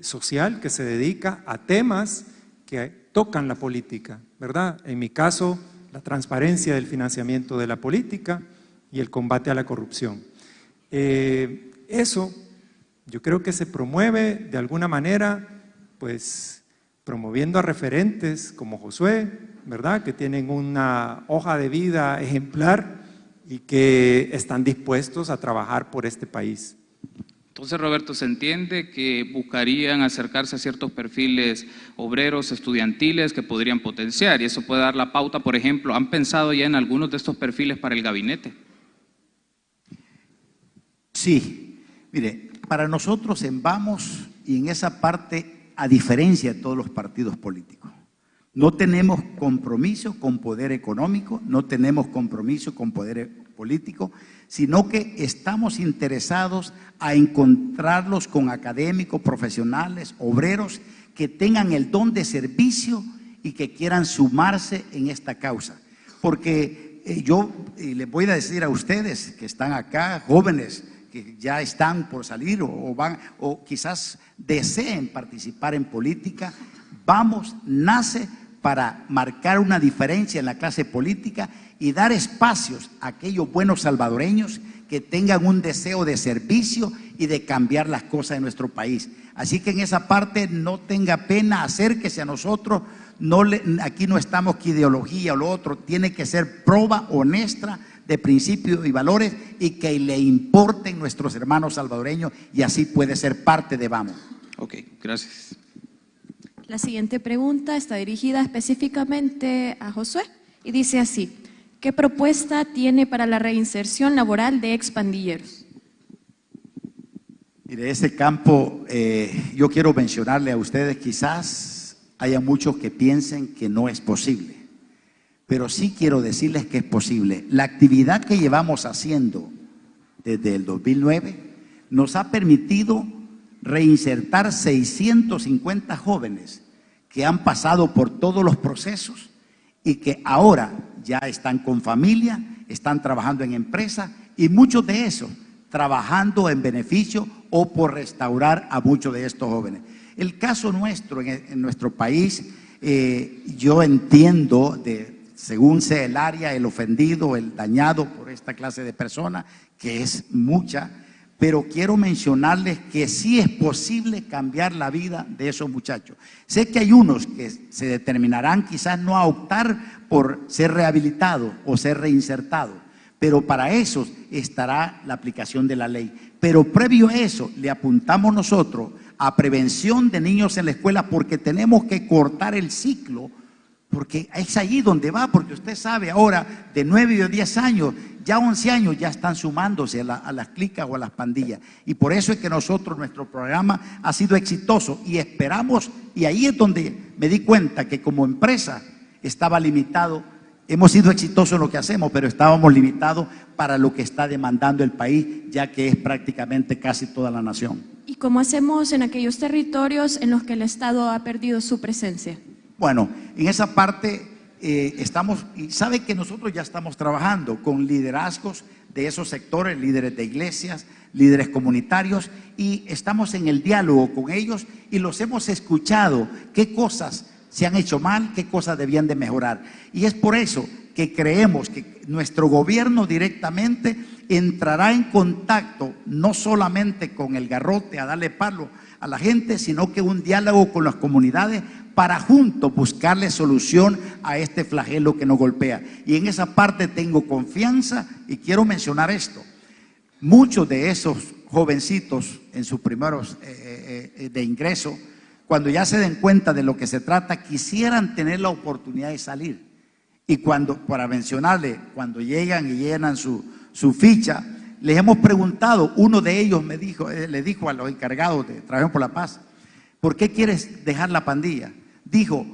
social que se dedica a temas que tocan la política, ¿verdad? En mi caso, la transparencia del financiamiento de la política y el combate a la corrupción. Eso yo creo que se promueve de alguna manera, pues promoviendo a referentes como Josué, ¿verdad?, que tienen una hoja de vida ejemplar y que están dispuestos a trabajar por este país. Entonces, Roberto, ¿se entiende que buscarían acercarse a ciertos perfiles obreros, estudiantiles que podrían potenciar? Y eso puede dar la pauta, por ejemplo, ¿han pensado ya en algunos de estos perfiles para el gabinete? Sí, mire, para nosotros en Vamos y en esa parte, a diferencia de todos los partidos políticos, no tenemos compromiso con poder económico, no tenemos compromiso con poder político, sino que estamos interesados a encontrarlos con académicos, profesionales, obreros que tengan el don de servicio y que quieran sumarse en esta causa. Porque yo les voy a decir a ustedes que están acá, jóvenes que ya están por salir o quizás deseen participar en política, Vamos nace para marcar una diferencia en la clase política y dar espacios a aquellos buenos salvadoreños que tengan un deseo de servicio y de cambiar las cosas en nuestro país. Así que en esa parte no tenga pena, acérquese a nosotros. Aquí no estamos que ideología o lo otro, tiene que ser prueba honesta de principios y valores y que le importen nuestros hermanos salvadoreños, y así puede ser parte de Vamos. Ok, gracias. La siguiente pregunta está dirigida específicamente a Josué y dice así: ¿qué propuesta tiene para la reinserción laboral de expandilleros? Mire, ese campo, yo quiero mencionarle a ustedes, quizás haya muchos que piensen que no es posible, pero sí quiero decirles que es posible. La actividad que llevamos haciendo desde el 2009 nos ha permitido reinsertar 650 jóvenes que han pasado por todos los procesos y que ahora ya están con familia, están trabajando en empresa y muchos de esos trabajando en beneficio o por restaurar a muchos de estos jóvenes. El caso nuestro en nuestro país, yo entiendo, según sea el área, el ofendido, el dañado por esta clase de personas, que es mucha, pero quiero mencionarles que sí es posible cambiar la vida de esos muchachos. Sé que hay unos que se determinarán quizás no a optar por ser rehabilitados o ser reinsertados, pero para esos estará la aplicación de la ley. Pero previo a eso, le apuntamos nosotros a prevención de niños en la escuela, porque tenemos que cortar el ciclo, porque es allí donde va, porque usted sabe ahora, de 9 o 10 años, ya 11 años ya están sumándose a las clicas o a las pandillas. Y por eso es que nuestro programa ha sido exitoso y esperamos, y ahí es donde me di cuenta que como empresa estaba limitado. Hemos sido exitosos en lo que hacemos, pero estábamos limitados para lo que está demandando el país, ya que es prácticamente casi toda la nación. ¿Y cómo hacemos en aquellos territorios en los que el Estado ha perdido su presencia? Bueno, en esa parte estamos, y sabe que nosotros ya estamos trabajando con liderazgos de esos sectores, líderes de iglesias, líderes comunitarios, y estamos en el diálogo con ellos y los hemos escuchado qué cosas se han hecho mal, qué cosas debían de mejorar. Y es por eso que creemos que nuestro gobierno directamente entrará en contacto no solamente con el garrote a darle palo a la gente, sino que un diálogo con las comunidades para juntos buscarle solución a este flagelo que nos golpea. Y en esa parte tengo confianza y quiero mencionar esto. Muchos de esos jovencitos en sus primeros de ingreso, cuando ya se den cuenta de lo que se trata, quisieran tener la oportunidad de salir. Y para mencionarle, cuando llegan y llenan su ficha, les hemos preguntado, uno de ellos le dijo a los encargados de Trabajemos por la Paz: ¿por qué quieres dejar la pandilla? Dijo: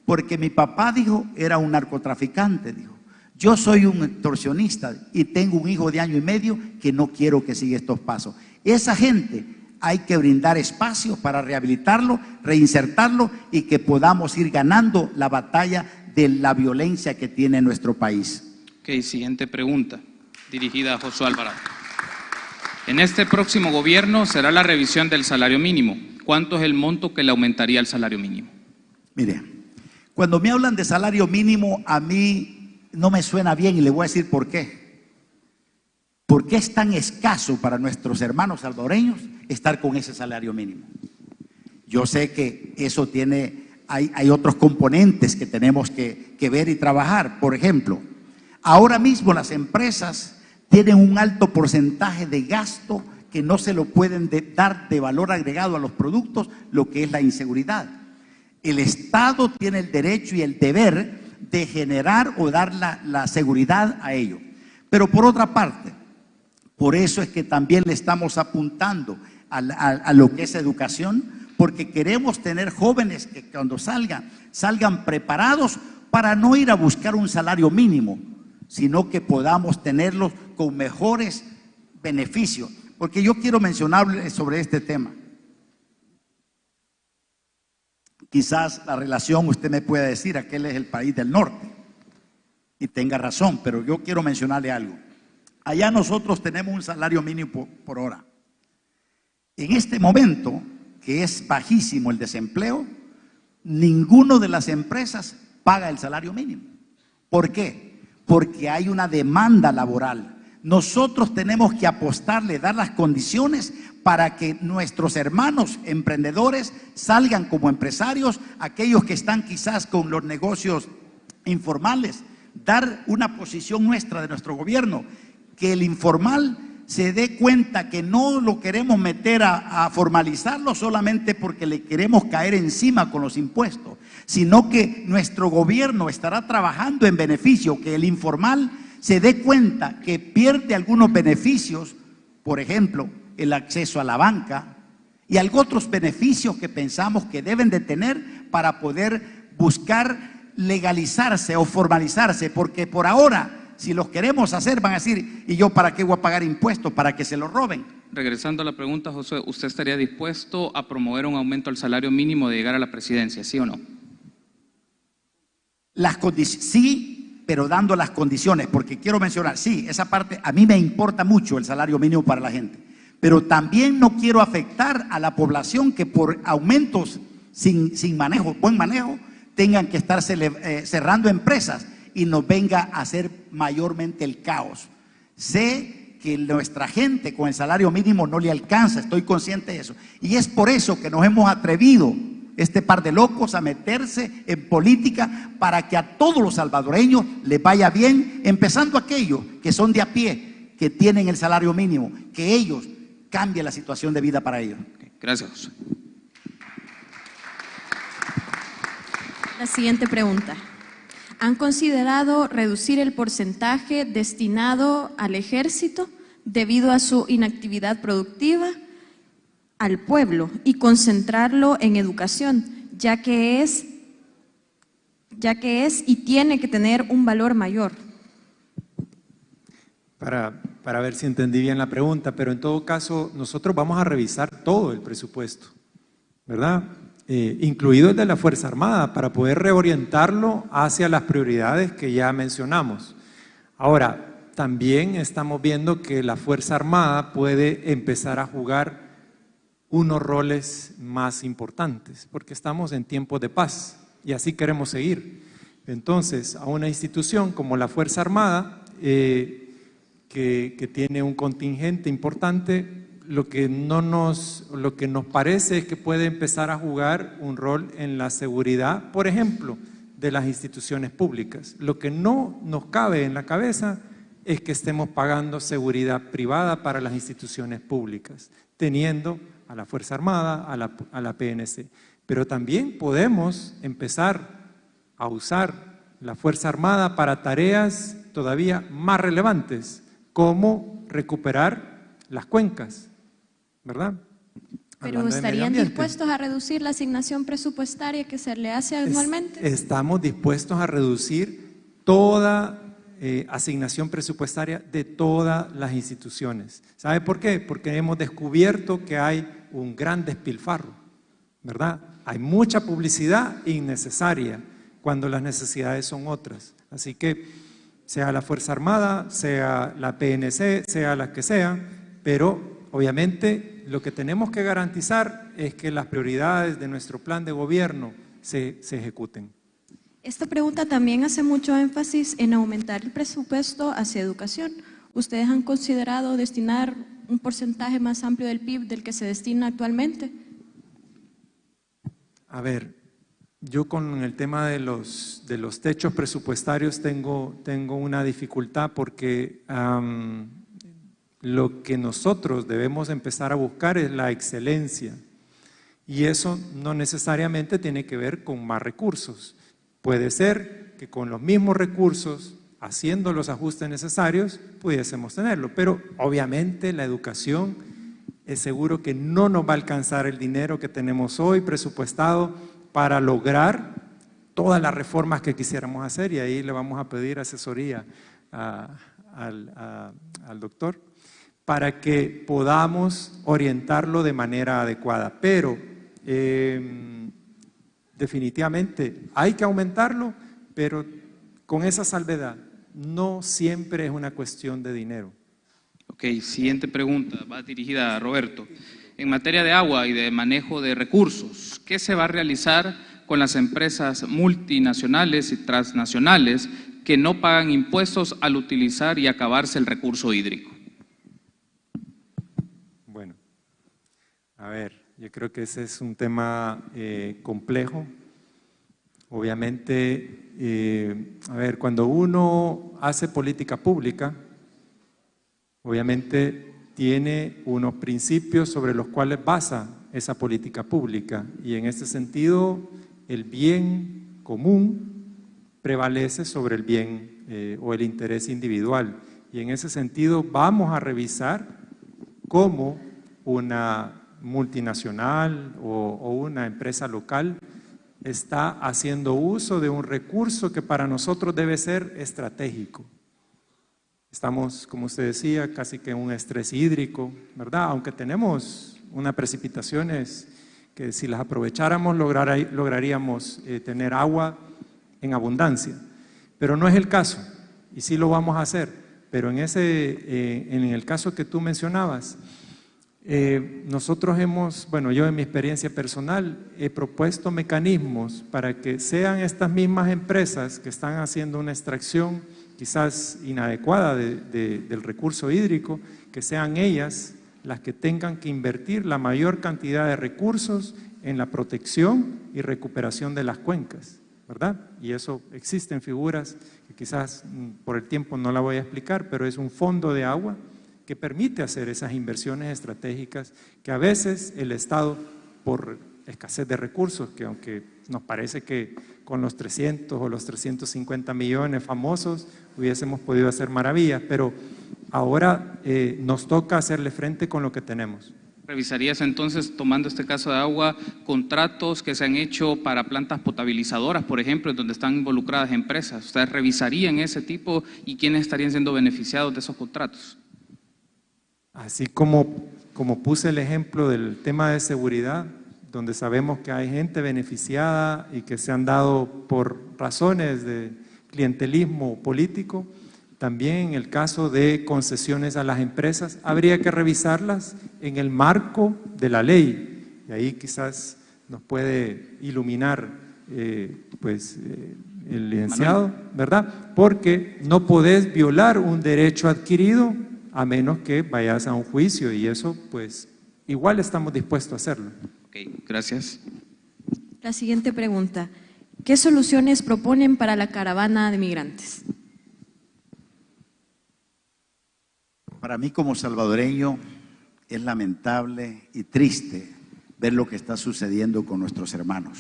porque mi papá, dijo, era un narcotraficante, dijo. Yo soy un extorsionista y tengo un hijo de 1 año y medio que no quiero que siga estos pasos. Esa gente hay que brindar espacio para rehabilitarlo, reinsertarlo y que podamos ir ganando la batalla de la violencia que tiene nuestro país. Ok, siguiente pregunta, dirigida a Josué Alvarado. En este próximo gobierno será la revisión del salario mínimo. ¿Cuánto es el monto que le aumentaría el salario mínimo? Mire, cuando me hablan de salario mínimo, a mí no me suena bien y le voy a decir por qué. ¿Por qué es tan escaso para nuestros hermanos salvadoreños estar con ese salario mínimo? Yo sé que eso tiene hay otros componentes que tenemos que ver y trabajar. Por ejemplo, ahora mismo las empresas tienen un alto porcentaje de gasto que no se lo pueden dar de valor agregado a los productos, lo que es la inseguridad. El Estado tiene el derecho y el deber de generar o dar la seguridad a ello. Pero por otra parte, por eso es que también le estamos apuntando a lo que es educación, porque queremos tener jóvenes que cuando salgan preparados para no ir a buscar un salario mínimo, sino que podamos tenerlos con mejores beneficios. Porque yo quiero mencionarles sobre este tema. Quizás la relación, usted me pueda decir, aquel es el país del norte, y tenga razón, pero yo quiero mencionarle algo. Allá nosotros tenemos un salario mínimo por hora. En este momento, que es bajísimo el desempleo, ninguna de las empresas paga el salario mínimo. ¿Por qué? Porque hay una demanda laboral. Nosotros tenemos que apostarle, dar las condiciones para que nuestros hermanos emprendedores salgan como empresarios, aquellos que están quizás con los negocios informales, dar una posición nuestra de nuestro gobierno, que el informal se dé cuenta que no lo queremos meter a formalizarlo solamente porque le queremos caer encima con los impuestos, sino que nuestro gobierno estará trabajando en beneficio, que el informal se dé cuenta que pierde algunos beneficios, por ejemplo, el acceso a la banca y otros beneficios que pensamos que deben de tener para poder buscar legalizarse o formalizarse, porque por ahora, si los queremos hacer, van a decir, ¿y yo para qué voy a pagar impuestos? ¿Para que se los roben? Regresando a la pregunta, José, ¿usted estaría dispuesto a promover un aumento al salario mínimo de llegar a la presidencia, sí o no? Sí, pero dando las condiciones, porque quiero mencionar, sí, esa parte, a mí me importa mucho el salario mínimo para la gente, pero también no quiero afectar a la población que por aumentos sin manejo, buen manejo, tengan que estar cerrando empresas y nos venga a hacer mayormente el caos. Sé que nuestra gente con el salario mínimo no le alcanza, estoy consciente de eso. Y es por eso que nos hemos atrevido, este par de locos, a meterse en política para que a todos los salvadoreños les vaya bien, empezando aquellos que son de a pie, que tienen el salario mínimo, que ellos cambien la situación de vida para ellos. Gracias, José. La siguiente pregunta. ¿Han considerado reducir el porcentaje destinado al ejército debido a su inactividad productiva al pueblo y concentrarlo en educación, ya que es y tiene que tener un valor mayor? Para ver si entendí bien la pregunta, pero en todo caso nosotros vamos a revisar todo el presupuesto, ¿verdad? Incluido el de la Fuerza Armada, para poder reorientarlo hacia las prioridades que ya mencionamos. Ahora, también estamos viendo que la Fuerza Armada puede empezar a jugar unos roles más importantes, porque estamos en tiempos de paz y así queremos seguir. Entonces, a una institución como la Fuerza Armada, que tiene un contingente importante, lo que nos parece es que puede empezar a jugar un rol en la seguridad, por ejemplo, de las instituciones públicas. Lo que no nos cabe en la cabeza es que estemos pagando seguridad privada para las instituciones públicas, teniendo a la Fuerza Armada, a la PNC. Pero también podemos empezar a usar la Fuerza Armada para tareas todavía más relevantes, como recuperar las cuencas, ¿verdad? ¿Pero estarían dispuestos a reducir la asignación presupuestaria que se le hace anualmente? Estamos dispuestos a reducir toda asignación presupuestaria de todas las instituciones. ¿Sabe por qué? Porque hemos descubierto que hay un gran despilfarro, ¿verdad? Hay mucha publicidad innecesaria cuando las necesidades son otras. Así que sea la Fuerza Armada, sea la PNC, sea la que sea, pero obviamente lo que tenemos que garantizar es que las prioridades de nuestro plan de gobierno se ejecuten. Esta pregunta también hace mucho énfasis en aumentar el presupuesto hacia educación. ¿Ustedes han considerado destinar un porcentaje más amplio del PIB del que se destina actualmente? A ver, Yo con el tema de los techos presupuestarios tengo una dificultad porque lo que nosotros debemos empezar a buscar es la excelencia. Y eso no necesariamente tiene que ver con más recursos. Puede ser que con los mismos recursos, haciendo los ajustes necesarios, pudiésemos tenerlo. Pero obviamente la educación es seguro que no nos va a alcanzar el dinero que tenemos hoy presupuestado para lograr todas las reformas que quisiéramos hacer, y ahí le vamos a pedir asesoría al doctor para que podamos orientarlo de manera adecuada. Pero definitivamente hay que aumentarlo, pero con esa salvedad, no siempre es una cuestión de dinero. Ok, siguiente pregunta, va dirigida a Roberto. En materia de agua y de manejo de recursos, ¿qué se va a realizar con las empresas multinacionales y transnacionales que no pagan impuestos al utilizar y acabarse el recurso hídrico? Bueno, a ver, yo creo que ese es un tema complejo. Obviamente, a ver, cuando uno hace política pública, obviamente tiene unos principios sobre los cuales basa esa política pública, y en ese sentido el bien común prevalece sobre el bien o el interés individual, y en ese sentido vamos a revisar cómo una multinacional o una empresa local está haciendo uso de un recurso que para nosotros debe ser estratégico. Estamos, como usted decía, casi que en un estrés hídrico, ¿verdad? Aunque tenemos unas precipitaciones que si las aprovecháramos lograríamos tener agua en abundancia. Pero no es el caso, y sí lo vamos a hacer. Pero en el caso que tú mencionabas, nosotros yo en mi experiencia personal he propuesto mecanismos para que sean estas mismas empresas que están haciendo una extracción quizás inadecuada del recurso hídrico, que sean ellas las que tengan que invertir la mayor cantidad de recursos en la protección y recuperación de las cuencas, ¿verdad? Y eso existen figuras que quizás por el tiempo no la voy a explicar, pero es un fondo de agua que permite hacer esas inversiones estratégicas que a veces el Estado, por escasez de recursos, que aunque nos parece que con los 300 o los 350 millones famosos hubiésemos podido hacer maravillas, pero ahora nos toca hacerle frente con lo que tenemos. ¿Revisarías entonces, tomando este caso de agua, contratos que se han hecho para plantas potabilizadoras, por ejemplo, en donde están involucradas empresas? ¿Ustedes revisarían ese tipo y quiénes estarían siendo beneficiados de esos contratos? Así como puse el ejemplo del tema de seguridad, donde sabemos que hay gente beneficiada y que se han dado por razones de clientelismo político, también en el caso de concesiones a las empresas, habría que revisarlas en el marco de la ley. Y ahí quizás nos puede iluminar el licenciado, ¿verdad? Porque no podés violar un derecho adquirido a menos que vayas a un juicio, y eso pues igual estamos dispuestos a hacerlo. Ok, gracias. La siguiente pregunta. ¿Qué soluciones proponen para la caravana de migrantes? Para mí como salvadoreño es lamentable y triste ver lo que está sucediendo con nuestros hermanos.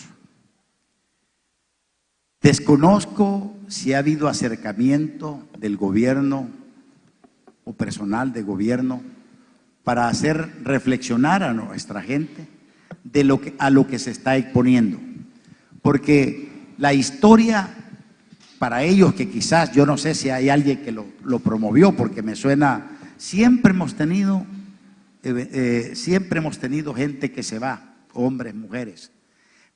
Desconozco si ha habido acercamiento del gobierno o personal de gobierno para hacer reflexionar a nuestra gente de a lo que se está exponiendo. Porque la historia, para ellos, que quizás, yo no sé si hay alguien que lo promovió, porque me suena, siempre hemos tenido gente que se va, hombres, mujeres.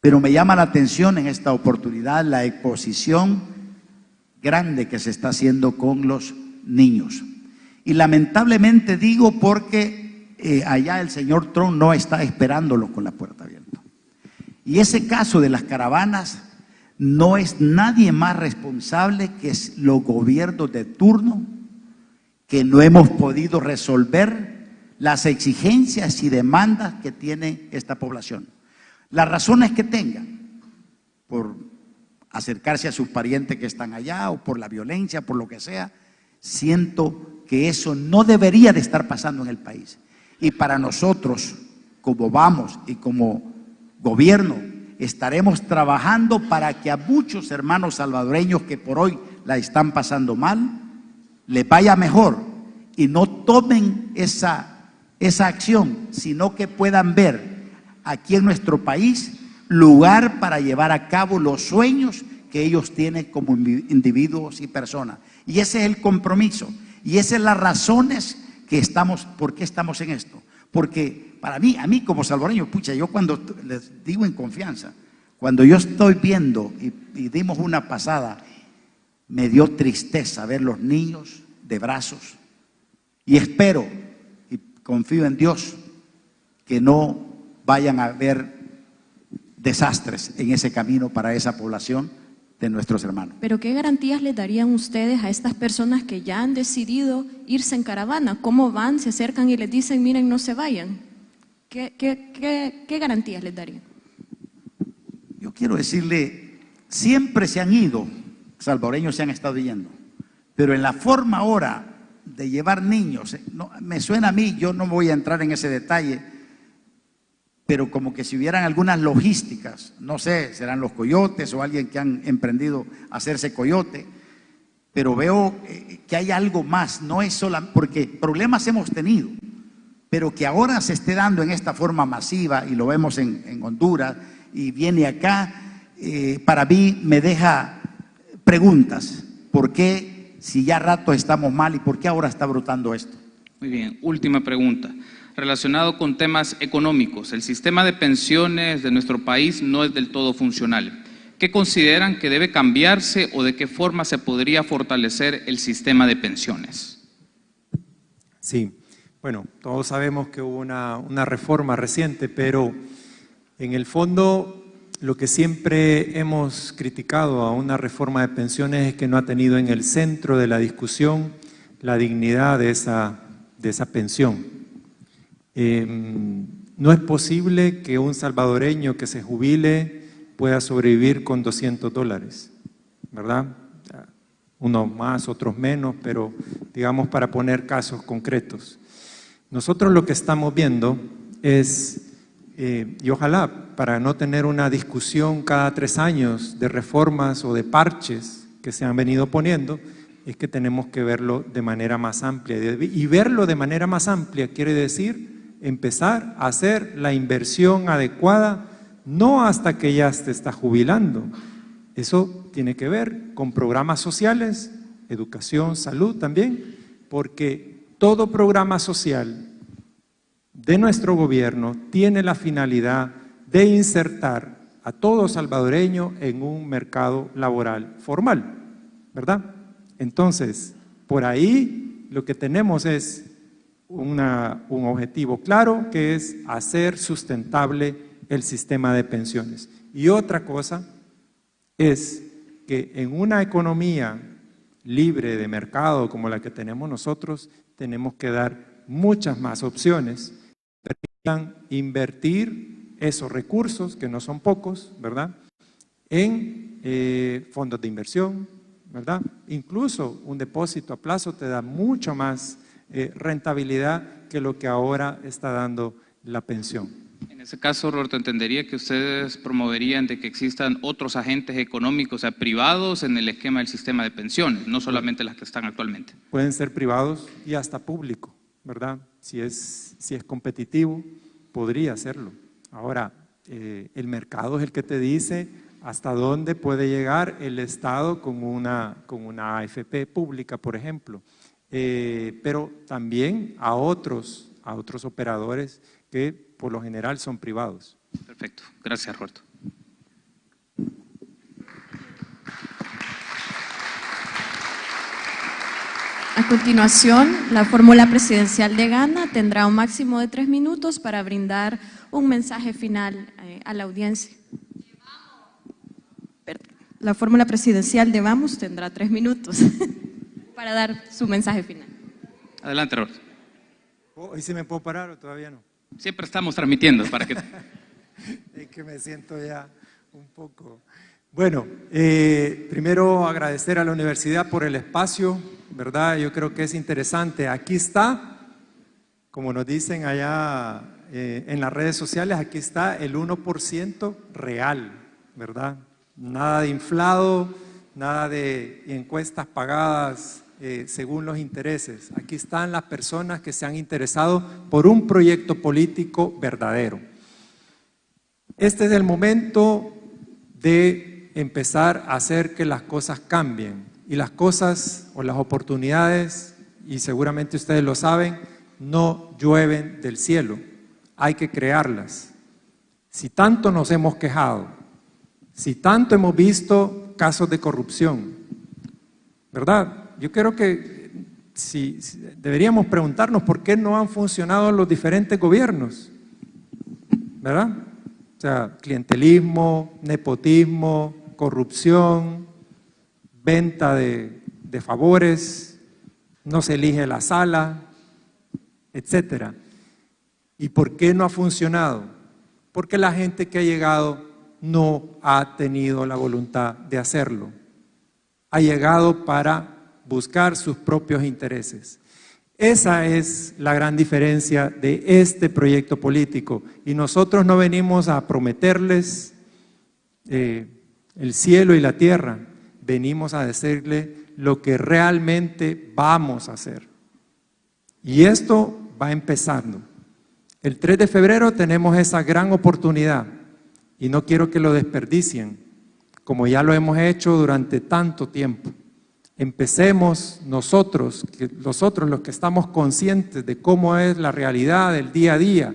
Pero me llama la atención en esta oportunidad la exposición grande que se está haciendo con los niños. Y lamentablemente digo porque allá el señor Trump no está esperándolo con la puerta abierta. Y ese caso de las caravanas no es nadie más responsable que los gobiernos de turno, que no hemos podido resolver las exigencias y demandas que tiene esta población. Las razones que tengan, por acercarse a sus parientes que están allá o por la violencia, por lo que sea. Siento que eso no debería de estar pasando en el país. Y para nosotros, como vamos y como gobierno, estaremos trabajando para que a muchos hermanos salvadoreños que por hoy la están pasando mal, les vaya mejor y no tomen esa acción, sino que puedan ver aquí en nuestro país lugar para llevar a cabo los sueños que ellos tienen como individuos y personas. Y ese es el compromiso. Y esas son las razones que por qué estamos en esto. Porque para mí, a mí como salvadoreño, pucha, yo cuando les digo en confianza, cuando yo estoy viendo y dimos una pasada, me dio tristeza ver los niños de brazos. Y espero y confío en Dios que no vayan a haber desastres en ese camino para esa población de nuestros hermanos. Pero ¿qué garantías les darían ustedes a estas personas que ya han decidido irse en caravana? ¿Cómo van, se acercan y les dicen, miren, no se vayan? ¿Qué garantías les darían? Yo quiero decirle, siempre se han ido, salvadoreños se han estado yendo, pero en la forma ahora de llevar niños, no, me suena a mí, yo no voy a entrar en ese detalle, pero como que si hubieran algunas logísticas, no sé, serán los coyotes o alguien que han emprendido a hacerse coyote, pero veo que hay algo más, no es solo, porque problemas hemos tenido, pero que ahora se esté dando en esta forma masiva, y lo vemos en Honduras, y viene acá, para mí me deja preguntas, ¿por qué si ya rato estamos mal y por qué ahora está brotando esto? Muy bien, última pregunta. Relacionado con temas económicos, el sistema de pensiones de nuestro país no es del todo funcional. ¿Qué consideran que debe cambiarse o de qué forma se podría fortalecer el sistema de pensiones? Sí, bueno, todos sabemos que hubo una reforma reciente, pero en el fondo lo que siempre hemos criticado a una reforma de pensiones es que no ha tenido en el centro de la discusión la dignidad de esa pensión. No es posible que un salvadoreño que se jubile pueda sobrevivir con $200, ¿verdad? Unos más, otros menos, pero digamos para poner casos concretos. Nosotros lo que estamos viendo es, y ojalá para no tener una discusión cada 3 años de reformas o de parches que se han venido poniendo, es que tenemos que verlo de manera más amplia. Y verlo de manera más amplia quiere decir empezar a hacer la inversión adecuada, no hasta que ya te está jubilando. Eso tiene que ver con programas sociales, educación, salud también, porque todo programa social de nuestro gobierno tiene la finalidad de insertar a todo salvadoreño en un mercado laboral formal, ¿verdad? Entonces, por ahí lo que tenemos es un objetivo claro, que es hacer sustentable el sistema de pensiones. Y otra cosa es que en una economía libre de mercado como la que tenemos nosotros, tenemos que dar muchas más opciones que permitan invertir esos recursos, que no son pocos, ¿verdad?, en fondos de inversión, ¿verdad? Incluso un depósito a plazo te da mucho más rentabilidad que lo que ahora está dando la pensión. En ese caso, Roberto, entendería que ustedes promoverían de que existan otros agentes económicos, o sea, privados en el esquema del sistema de pensiones, no solamente las que están actualmente. Pueden ser privados y hasta público, ¿verdad? Si es competitivo, podría hacerlo. Ahora, el mercado es el que te dice hasta dónde puede llegar el Estado con una AFP pública, por ejemplo. Pero también a otros operadores que por lo general son privados. Perfecto. Gracias, Roberto. A continuación, la fórmula presidencial de Ghana tendrá un máximo de 3 minutos para brindar un mensaje final a la audiencia. La fórmula presidencial de Vamos tendrá 3 minutos para dar su mensaje final. Adelante, Roberto. ¿Hoy sí me puedo parar o todavía no? Siempre estamos transmitiendo para que… Es que me siento ya un poco… Bueno, primero agradecer a la universidad por el espacio, ¿verdad? Yo creo que es interesante. Aquí está, como nos dicen allá en las redes sociales, aquí está el 1% real, ¿verdad? Nada de inflado, nada de encuestas pagadas según los intereses. Aquí están las personas que se han interesado por un proyecto político verdadero. Este es el momento de empezar a hacer que las cosas cambien, y las cosas o las oportunidades, y seguramente ustedes lo saben, no llueven del cielo, hay que crearlas. Si tanto nos hemos quejado, si tanto hemos visto casos de corrupción, ¿verdad? Yo creo que deberíamos preguntarnos por qué no han funcionado los diferentes gobiernos, ¿verdad? O sea, clientelismo, nepotismo, corrupción, venta de favores, no se elige la sala, etcétera. ¿Y por qué no ha funcionado? Porque la gente que ha llegado no ha tenido la voluntad de hacerlo. Ha llegado para buscar sus propios intereses. Esa es la gran diferencia de este proyecto político. Y nosotros no venimos a prometerles el cielo y la tierra, venimos a decirle lo que realmente vamos a hacer. Y esto va empezando. El 3 de febrero tenemos esa gran oportunidad y no quiero que lo desperdicien, como ya lo hemos hecho durante tanto tiempo. Empecemos nosotros los que estamos conscientes de cómo es la realidad del día a día,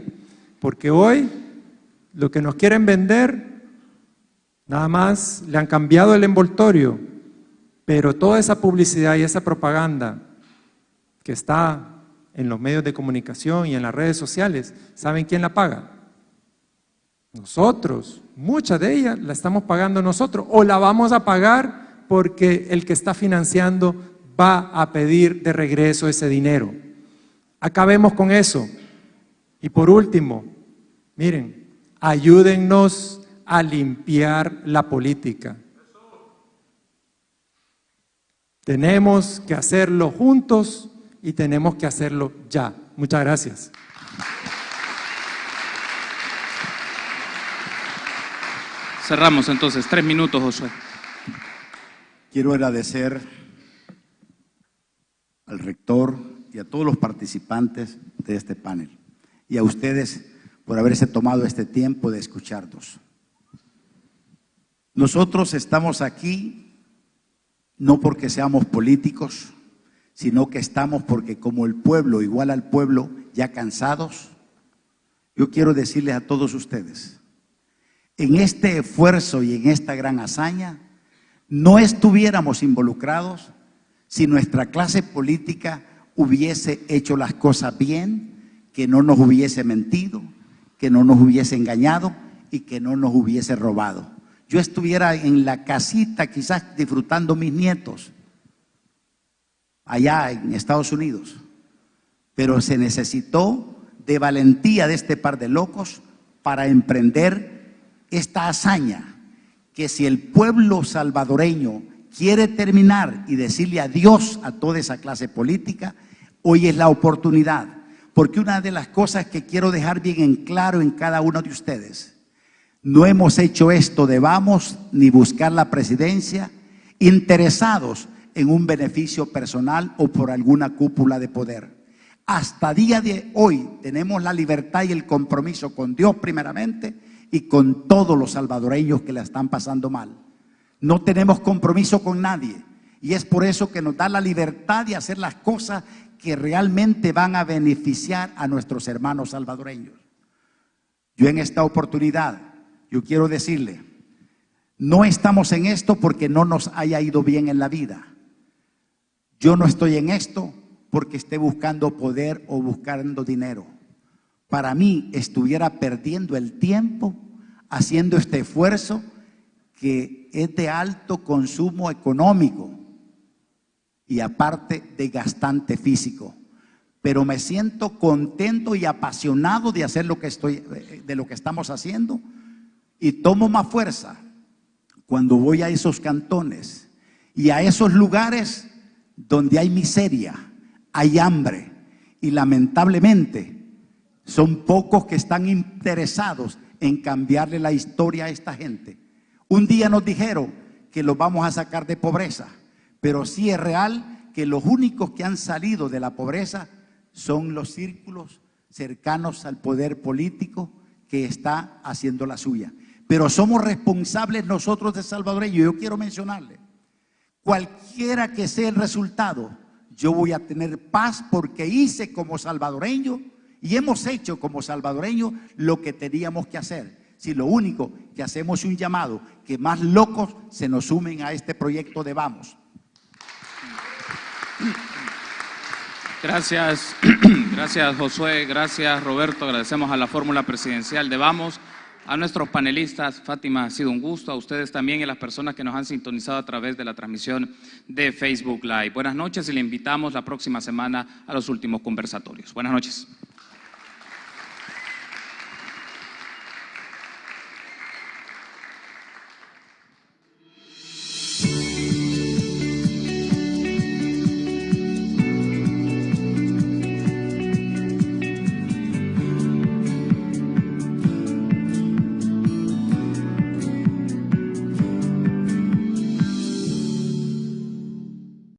porque hoy lo que nos quieren vender, nada más le han cambiado el envoltorio, pero toda esa publicidad y esa propaganda que está en los medios de comunicación y en las redes sociales, ¿saben quién la paga? Nosotros. Mucha de ella la estamos pagando nosotros, o la vamos a pagar porque el que está financiando va a pedir de regreso ese dinero. Acabemos con eso. Y por último, miren, ayúdennos a limpiar la política. Tenemos que hacerlo juntos y tenemos que hacerlo ya. Muchas gracias. Cerramos entonces, 3 minutos, Josué. Quiero agradecer al rector y a todos los participantes de este panel y a ustedes por haberse tomado este tiempo de escucharnos. Nosotros estamos aquí no porque seamos políticos, sino que estamos porque como el pueblo, igual al pueblo, ya cansados, yo quiero decirles a todos ustedes, en este esfuerzo y en esta gran hazaña, no estuviéramos involucrados si nuestra clase política hubiese hecho las cosas bien, que no nos hubiese mentido, que no nos hubiese engañado y que no nos hubiese robado. Yo estuviera en la casita quizás disfrutando mis nietos allá en Estados Unidos, pero se necesitó de valentía de este par de locos para emprender esta hazaña, que si el pueblo salvadoreño quiere terminar y decirle adiós a toda esa clase política, hoy es la oportunidad, porque una de las cosas que quiero dejar bien en claro en cada uno de ustedes, no hemos hecho esto de vamos ni buscar la presidencia interesados en un beneficio personal o por alguna cúpula de poder. Hasta día de hoy tenemos la libertad y el compromiso con Dios primeramente y con todos los salvadoreños que la están pasando mal. No tenemos compromiso con nadie y es por eso que nos da la libertad de hacer las cosas que realmente van a beneficiar a nuestros hermanos salvadoreños. Yo en esta oportunidad, yo quiero decirle, no estamos en esto porque no nos haya ido bien en la vida. Yo no estoy en esto porque esté buscando poder o buscando dinero. Para mí estuviera perdiendo el tiempo haciendo este esfuerzo que es de alto consumo económico y aparte de gastante físico. Pero me siento contento y apasionado de hacer de lo que estamos haciendo y tomo más fuerza cuando voy a esos cantones y a esos lugares donde hay miseria, hay hambre y lamentablemente son pocos que están interesados en cambiarle la historia a esta gente. Un día nos dijeron que los vamos a sacar de pobreza, pero sí es real que los únicos que han salido de la pobreza son los círculos cercanos al poder político que está haciendo la suya. Pero somos responsables nosotros de salvadoreños. Yo quiero mencionarle, cualquiera que sea el resultado, yo voy a tener paz porque hice como salvadoreño y hemos hecho como salvadoreños lo que teníamos que hacer. Si lo único que hacemos es un llamado, que más locos se nos sumen a este proyecto de Vamos. Gracias, gracias Josué, gracias Roberto, agradecemos a la fórmula presidencial de Vamos, a nuestros panelistas. Fátima, ha sido un gusto, a ustedes también y a las personas que nos han sintonizado a través de la transmisión de Facebook Live. Buenas noches y le invitamos la próxima semana a los últimos conversatorios. Buenas noches.